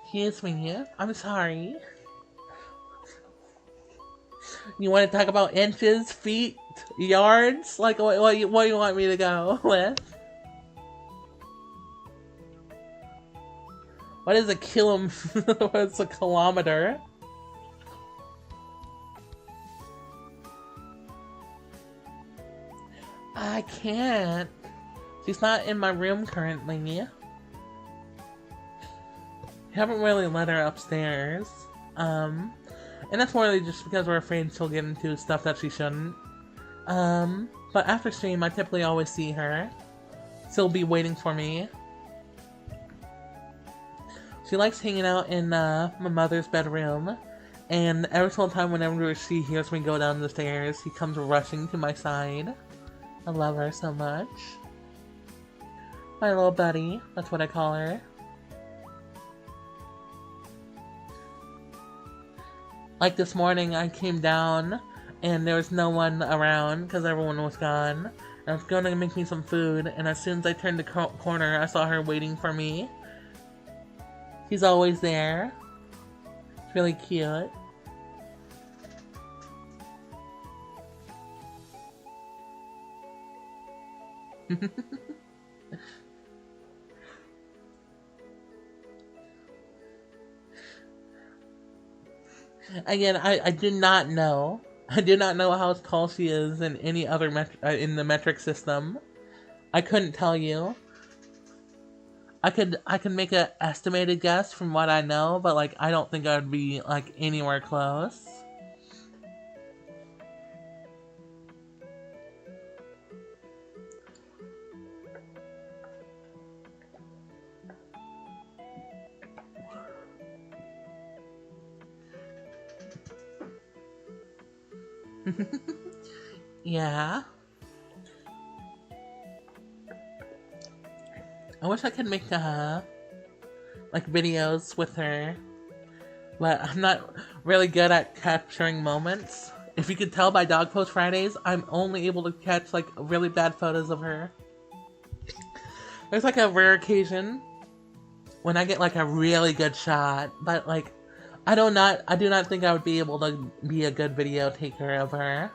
Excuse me. I'm sorry. You want to talk about inches, feet, yards? Like, what do you want me to go with? What is a what's a kilometer? I can't. She's not in my room currently. Haven't really let her upstairs. And that's more just because we're afraid she'll get into stuff that she shouldn't. But after stream, I typically always see her. She'll be waiting for me. She likes hanging out in my mother's bedroom. And every single time whenever she hears me go down the stairs, she comes rushing to my side. I love her so much. My little buddy, that's what I call her. Like this morning, I came down and there was no one around because everyone was gone. I was going to make me some food, and as soon as I turned the corner, I saw her waiting for me. She's always there. It's really cute. Again, I do not know. I do not know how tall she is in any other in the metric system. I couldn't tell you. I could make an estimated guess from what I know, but like I don't think I would be like anywhere close. Yeah. I wish I could make like videos with her, but I'm not really good at capturing moments. If you could tell by Dog Post Fridays, I'm only able to catch like really bad photos of her. There's like a rare occasion when I get like a really good shot, but like I do not think I would be able to be a good video taker of her.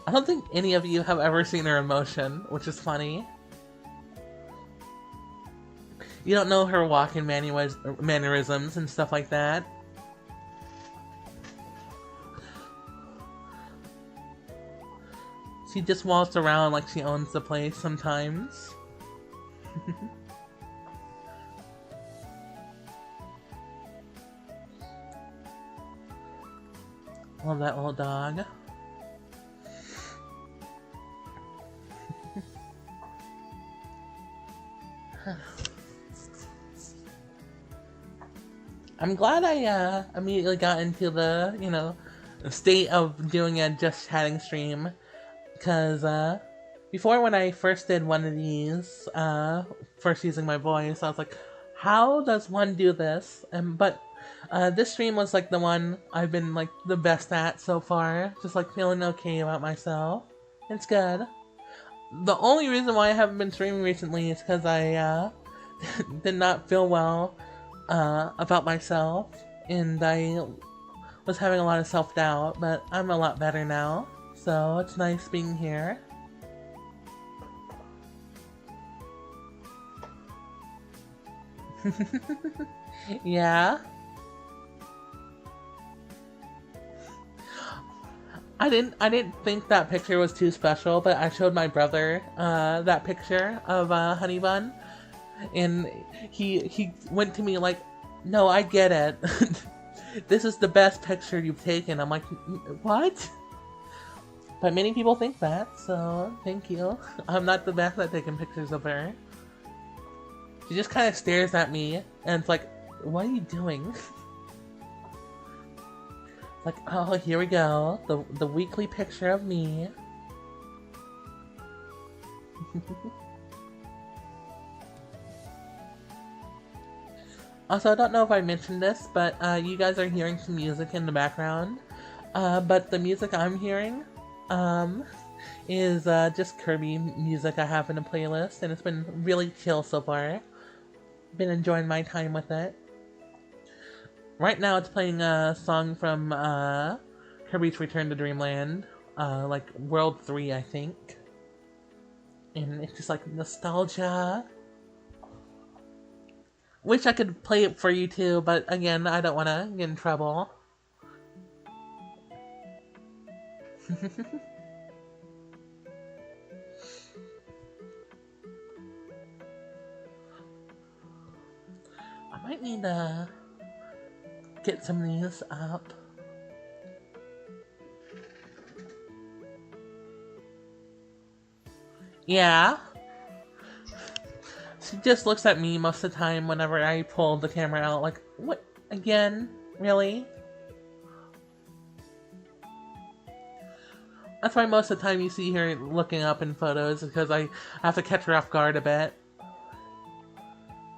I don't think any of you have ever seen her in motion, which is funny. You don't know her walking mannerisms and stuff like that. She just walks around like she owns the place sometimes. Love that little dog. I'm glad I immediately got into the, state of doing a just chatting stream, because before when I first did one of these, first using my voice, I was like, how does one do this? But this stream was like the one I've been like the best at so far, just like feeling okay about myself. It's good. The only reason why I haven't been streaming recently is because I did not feel well about myself, and I was having a lot of self-doubt, but I'm a lot better now, so it's nice being here. Yeah. I didn't think that picture was too special, but I showed my brother that picture of Honey Bun, and he went to me like, no, I get it. This is the best picture you've taken. I'm like, what? But many people think that, so thank you. I'm not the best at taking pictures of her. She just kind of stares at me, and it's like, what are you doing? Like, oh, here we go. The weekly picture of me. Also, I don't know if I mentioned this, but you guys are hearing some music in the background. But the music I'm hearing is just Kirby music I have in a playlist, and it's been really chill so far. Been enjoying my time with it. Right now it's playing a song from Kirby's Return to Dreamland, like World 3, I think. And it's just like nostalgia. Wish I could play it for you too, but again, I don't want to get in trouble. I might need to get some of these up. Yeah. She just looks at me most of the time whenever I pull the camera out, like, what? Again? Really? That's why most of the time you see her looking up in photos, because I have to catch her off guard a bit.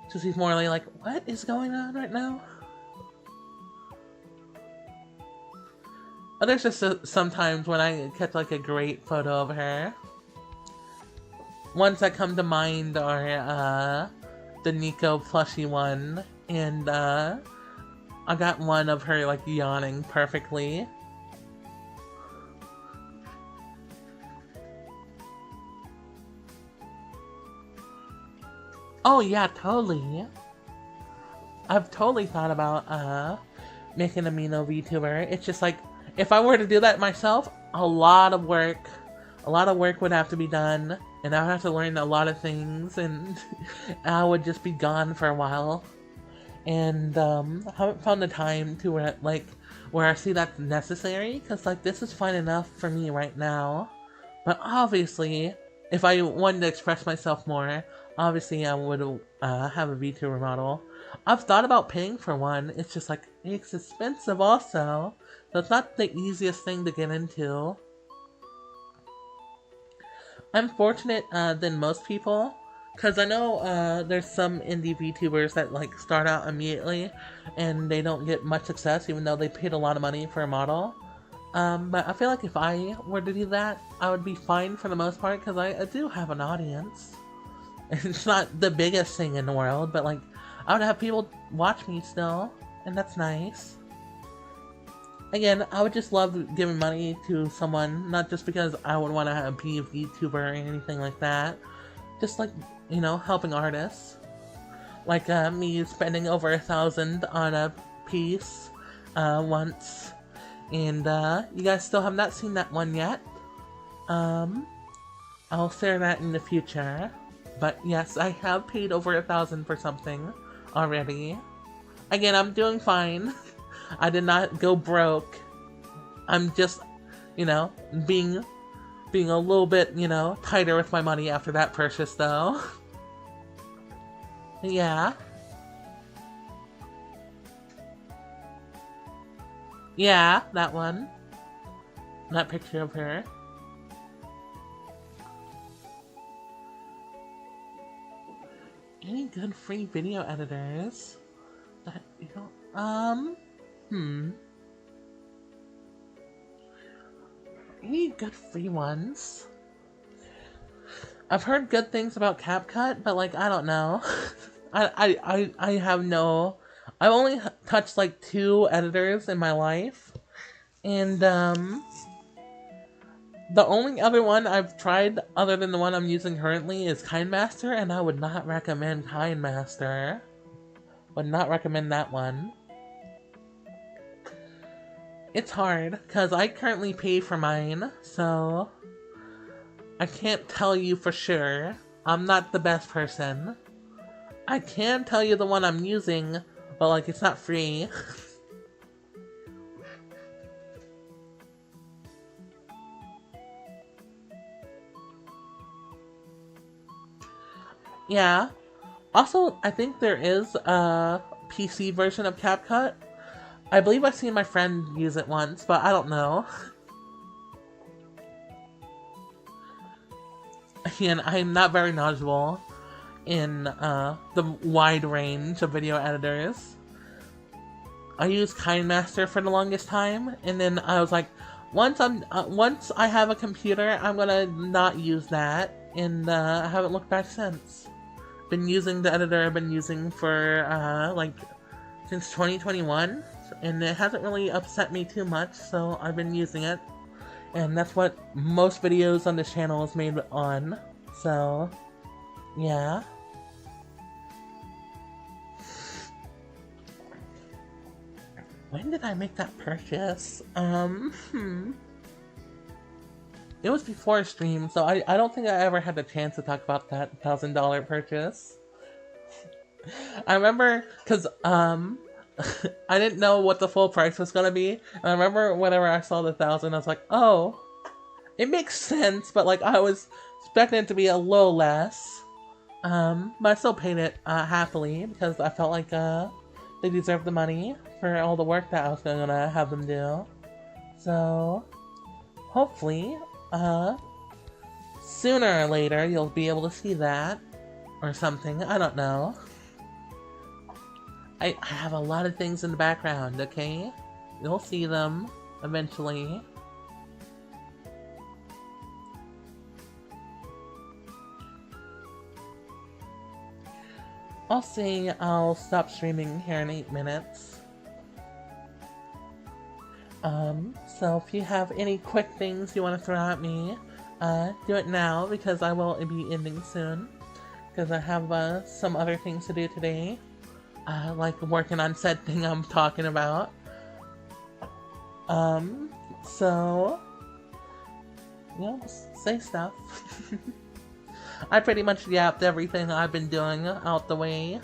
So she's more like, what is going on right now? But there's just sometimes when I catch like a great photo of her. Ones that come to mind are the Nico plushie one, and I got one of her like yawning perfectly. Oh yeah, totally. I've totally thought about making a Mino VTuber. It's just like, if I were to do that myself, a lot of work would have to be done, and I would have to learn a lot of things, and I would just be gone for a while. And I haven't found the time to where I see that's necessary, because like this is fine enough for me right now. But obviously, if I wanted to express myself more, obviously I would have a VTuber model. I've thought about paying for one. It's just like, it's expensive also, so it's not the easiest thing to get into. I'm fortunate than most people, because I know there's some indie VTubers that like start out immediately and they don't get much success even though they paid a lot of money for a model. But I feel like if I were to do that, I would be fine for the most part, because I do have an audience. It's not the biggest thing in the world, but like I would have people watch me still, and that's nice. Again, I would just love giving money to someone, not just because I would want to be a VTuber or anything like that. Just like, you know, helping artists. Like me spending over 1,000 on a piece once. And you guys still have not seen that one yet. I'll share that in the future. But yes, I have paid over 1,000 for something already. Again, I'm doing fine. I did not go broke. I'm just, you know, being a little bit, you know, tighter with my money after that purchase, though. Yeah. Yeah, that one. That picture of her. Any good free video editors that you don't, Any good free ones? I've heard good things about CapCut, but like, I don't know. I have no... I've only touched like 2 editors in my life, and the only other one I've tried other than the one I'm using currently is KineMaster, and I would not recommend KineMaster. Would not recommend that one. It's hard, because I currently pay for mine, so I can't tell you for sure. I'm not the best person. I can tell you the one I'm using, but like, it's not free. Yeah. Also, I think there is a PC version of CapCut. I believe I've seen my friend use it once, but I don't know. Again, I'm not very knowledgeable in the wide range of video editors. I used KineMaster for the longest time, and then I was like, once I have a computer, I'm gonna not use that, and I haven't looked back since. Been using the editor I've been using for like since 2021, and it hasn't really upset me too much, so I've been using it, and that's what most videos on this channel is made on. So yeah. When did I make that purchase? It was before stream, so I don't think I ever had the chance to talk about that $1,000 purchase. I remember, because, I didn't know what the full price was gonna be, and I remember whenever I saw the 1,000, I was like, oh, it makes sense, but, like, I was expecting it to be a little less. But I still paid it, happily, because I felt like, they deserve the money for all the work that I was gonna have them do. So, hopefully, sooner or later you'll be able to see that, or something, I don't know. I have a lot of things in the background, okay? You'll see them, eventually. I'll stop streaming here in 8 minutes. So if you have any quick things you want to throw at me, do it now, because I will be ending soon. Because I have, some other things to do today. Like working on said thing I'm talking about. So... yeah, just say stuff. I pretty much yapped everything I've been doing out the way.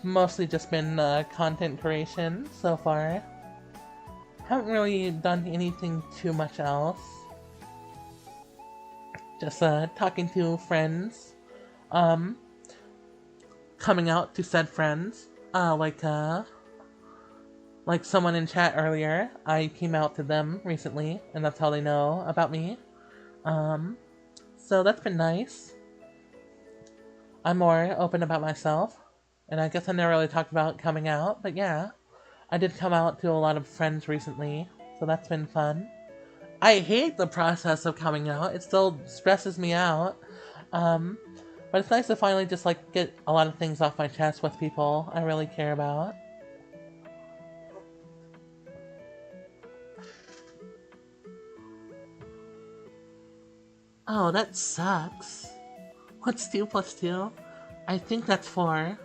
Mostly just been content creation so far. Haven't really done anything too much else. Just talking to friends. Coming out to said friends. Like someone in chat earlier, I came out to them recently, and that's how they know about me. So that's been nice. I'm more open about myself, and I guess I never really talked about coming out, but yeah. I did come out to a lot of friends recently, so that's been fun. I hate the process of coming out, it still stresses me out. But it's nice to finally just like get a lot of things off my chest with people I really care about. Oh, that sucks. What's 2 plus 2? I think that's 4.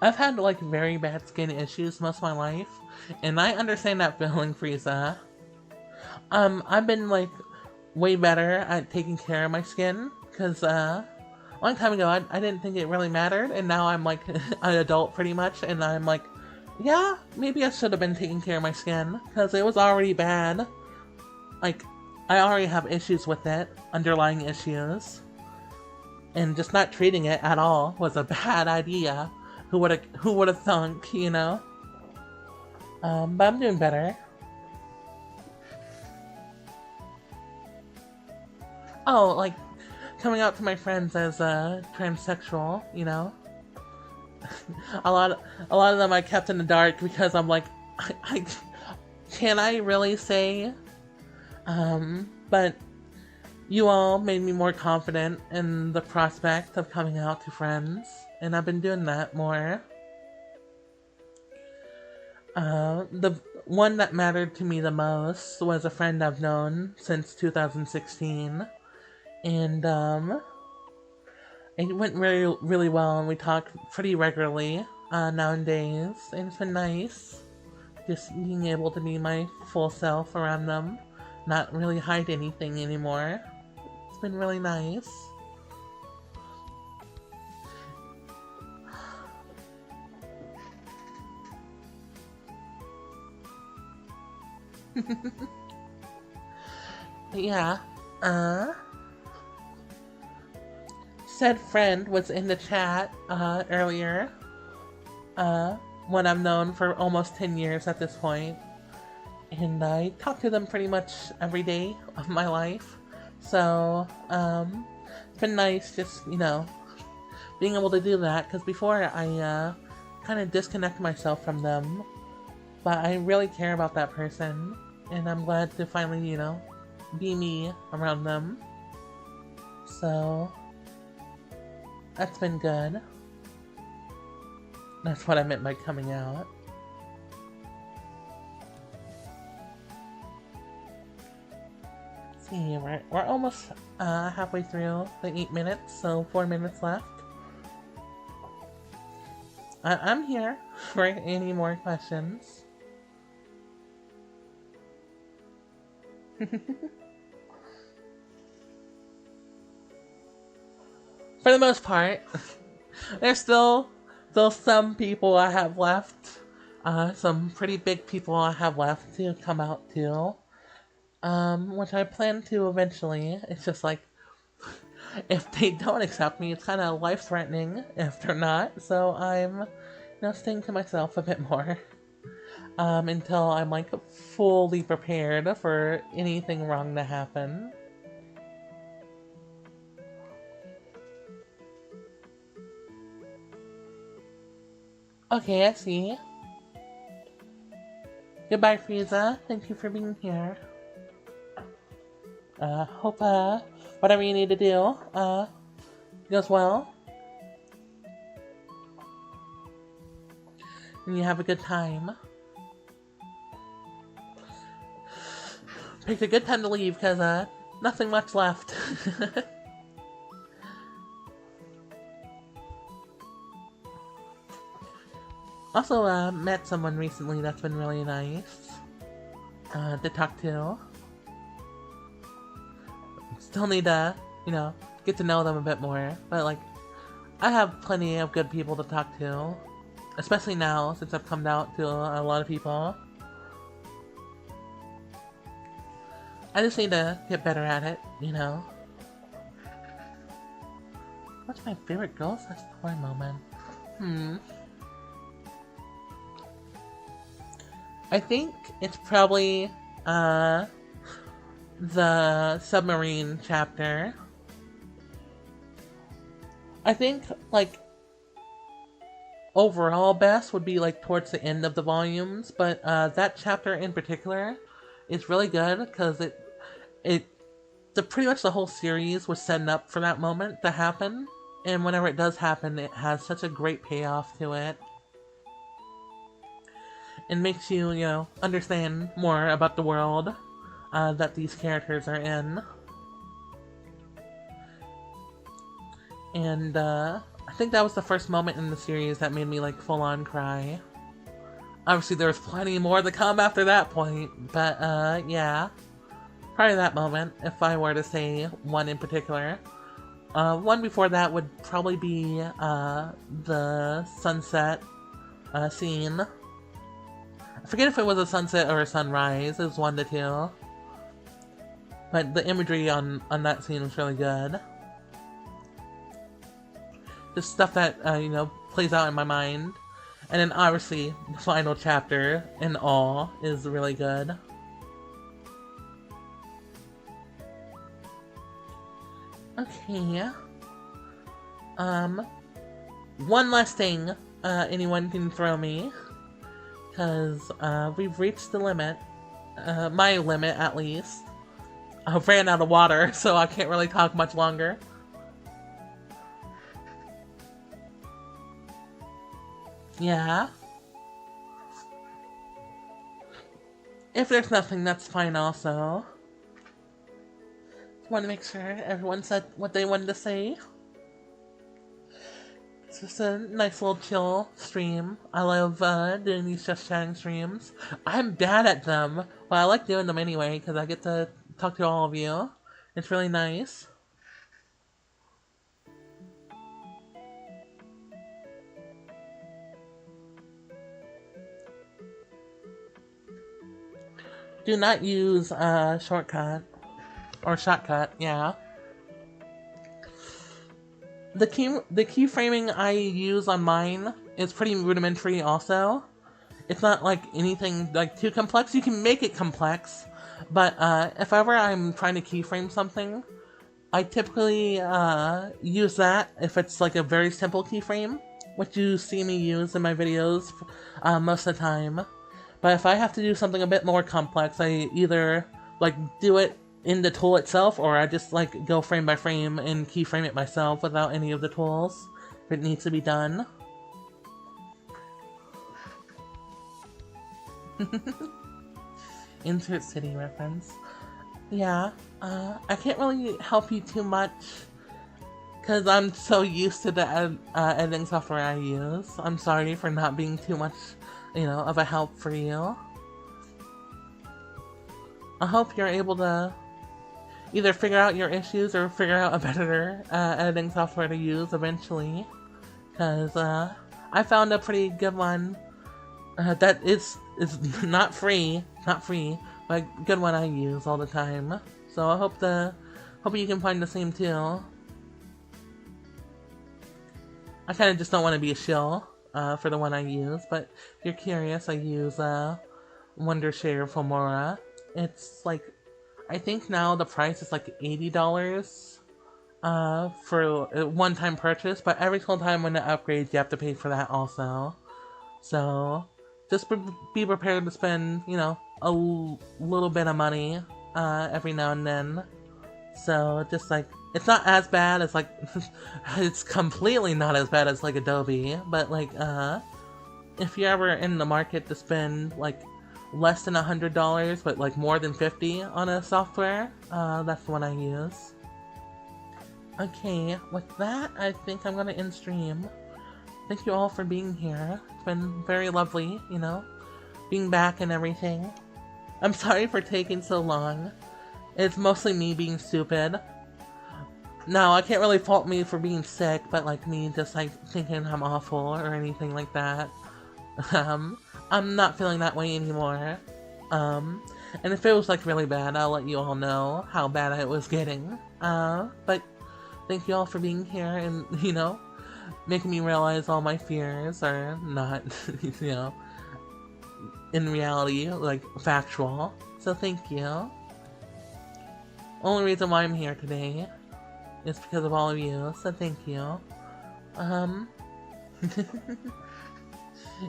I've had like very bad skin issues most of my life, and I understand that feeling, Frieza. I've been like way better at taking care of my skin, because a long time ago I didn't think it really mattered, and now I'm like an adult pretty much, and I'm like, yeah, maybe I should have been taking care of my skin, because it was already bad. Like, I already have issues with it, underlying issues, and just not treating it at all was a bad idea. Who would have thunk, you know? But I'm doing better. Oh, like, coming out to my friends as a transsexual, you know? a lot of them I kept in the dark because I'm like, can I really say? But you all made me more confident in the prospect of coming out to friends, and I've been doing that more. The one that mattered to me the most was a friend I've known since 2016, and it went really well, and we talk pretty regularly nowadays, and it's been nice just being able to be my full self around them, not really hide anything anymore. It's been really nice. Yeah, said friend was in the chat earlier. One I've known for almost 10 years at this point, and I talk to them pretty much every day of my life. So, it's been nice just, being able to do that, because before I kind of disconnect myself from them, but I really care about that person, and I'm glad to finally, be me around them. So, that's been good. That's what I meant by coming out. Let's see, we're almost halfway through the 8 minutes, so 4 minutes left. I'm here for any more questions. For the most part, there's still some people I have left. Some pretty big people I have left to come out to. Which I plan to eventually. It's just like, if they don't accept me, it's kind of life-threatening if they're not. So I'm, staying to myself a bit more. Until I'm like fully prepared for anything wrong to happen. Okay, I see. Goodbye, Frieza. Thank you for being here. Hope, whatever you need to do, goes well. And you have a good time. Picked a good time to leave, because, nothing much left. Also, met someone recently that's been really nice to talk to. Still need to, get to know them a bit more. But, like, I have plenty of good people to talk to. Especially now, since I've come out to a lot of people. I just need to get better at it, What's my favorite Girl Slash Toy moment? I think it's probably, the submarine chapter. I think, like, overall best would be, like, towards the end of the volumes, but, that chapter in particular is really good, because pretty much the whole series was setting up for that moment to happen, and whenever it does happen, it has such a great payoff to it. It makes you, understand more about the world that these characters are in. And, I think that was the first moment in the series that made me, like, full-on cry. Obviously, there was plenty more to come after that point, but, yeah. Probably that moment, if I were to say one in particular. One before that would probably be, the sunset, scene. I forget if it was a sunset or a sunrise. It was 1 to 2. But the imagery on that scene was really good. Just stuff that, plays out in my mind. And then obviously, the final chapter in all is really good. Okay. One last thing anyone can throw me. Because, we've reached the limit. My limit, at least. I've ran out of water, so I can't really talk much longer. Yeah? If there's nothing, that's fine also. Just want to make sure everyone said what they wanted to say. It's just a nice little chill stream. I love doing these just chatting streams. I'm bad at them, but I like doing them anyway because I get to talk to all of you. It's really nice. Do not use shortcut or shortcut, yeah. The keyframing I use on mine is pretty rudimentary also. It's not like anything like too complex. You can make it complex, But if ever I'm trying to keyframe something, I typically use that if it's like a very simple keyframe, which you see me use in my videos most of the time. But if I have to do something a bit more complex, I either like do it in the tool itself, or I just like go frame by frame and keyframe it myself without any of the tools if it needs to be done. Insert city reference. Yeah, I can't really help you too much because I'm so used to the editing software I use. I'm sorry for not being too much, of a help for you. I hope you're able to either figure out your issues or figure out a better editing software to use eventually. Because I found a pretty good one that is not free, but a good one I use all the time. So I hope you can find the same too. I kind of just don't want to be a shill for the one I use, but if you're curious, I use Wondershare Filmora. It's like, I think now the price is like $80 for a one-time purchase, but every single time when it upgrades, you have to pay for that also. So just be prepared to spend, a little bit of money every now and then. So just like, it's not as bad as like, it's completely not as bad as like Adobe, but like, if you're ever in the market to spend like less than $100, but like more than 50 on a software, that's the one I use. Okay, with that, I think I'm gonna end stream. Thank you all for being here. It's been very lovely, being back and everything. I'm sorry for taking so long. It's mostly me being stupid. No, I can't really fault me for being sick, but like me just like thinking I'm awful or anything like that. I'm not feeling that way anymore. And if it was like really bad, I'll let you all know how bad it was getting. But thank you all for being here and, making me realize all my fears are not, in reality, like, factual. So thank you. Only reason why I'm here today is because of all of you, so thank you.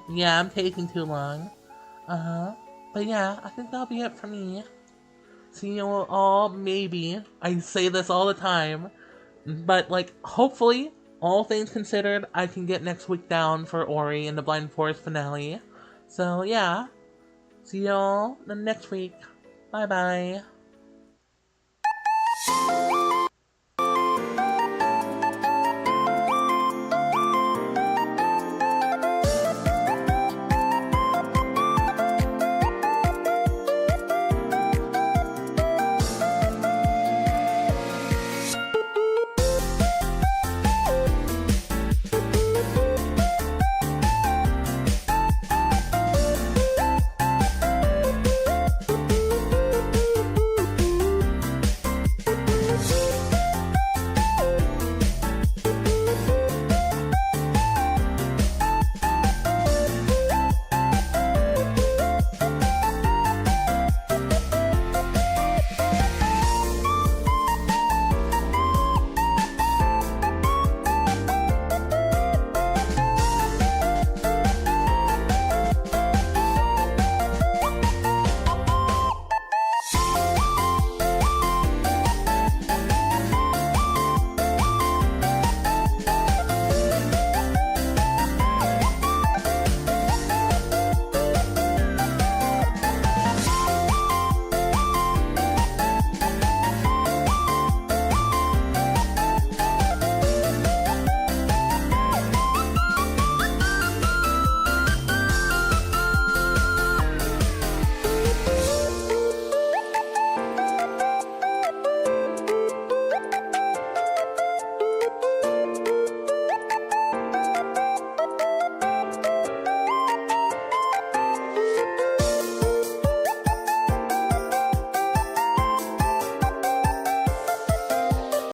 Yeah, I'm taking too long. But yeah, I think that'll be it for me. See you all, maybe. I say this all the time. But, like, hopefully, all things considered, I can get next week down for Ori and the Blind Forest finale. So, yeah. See y'all next week. Bye-bye.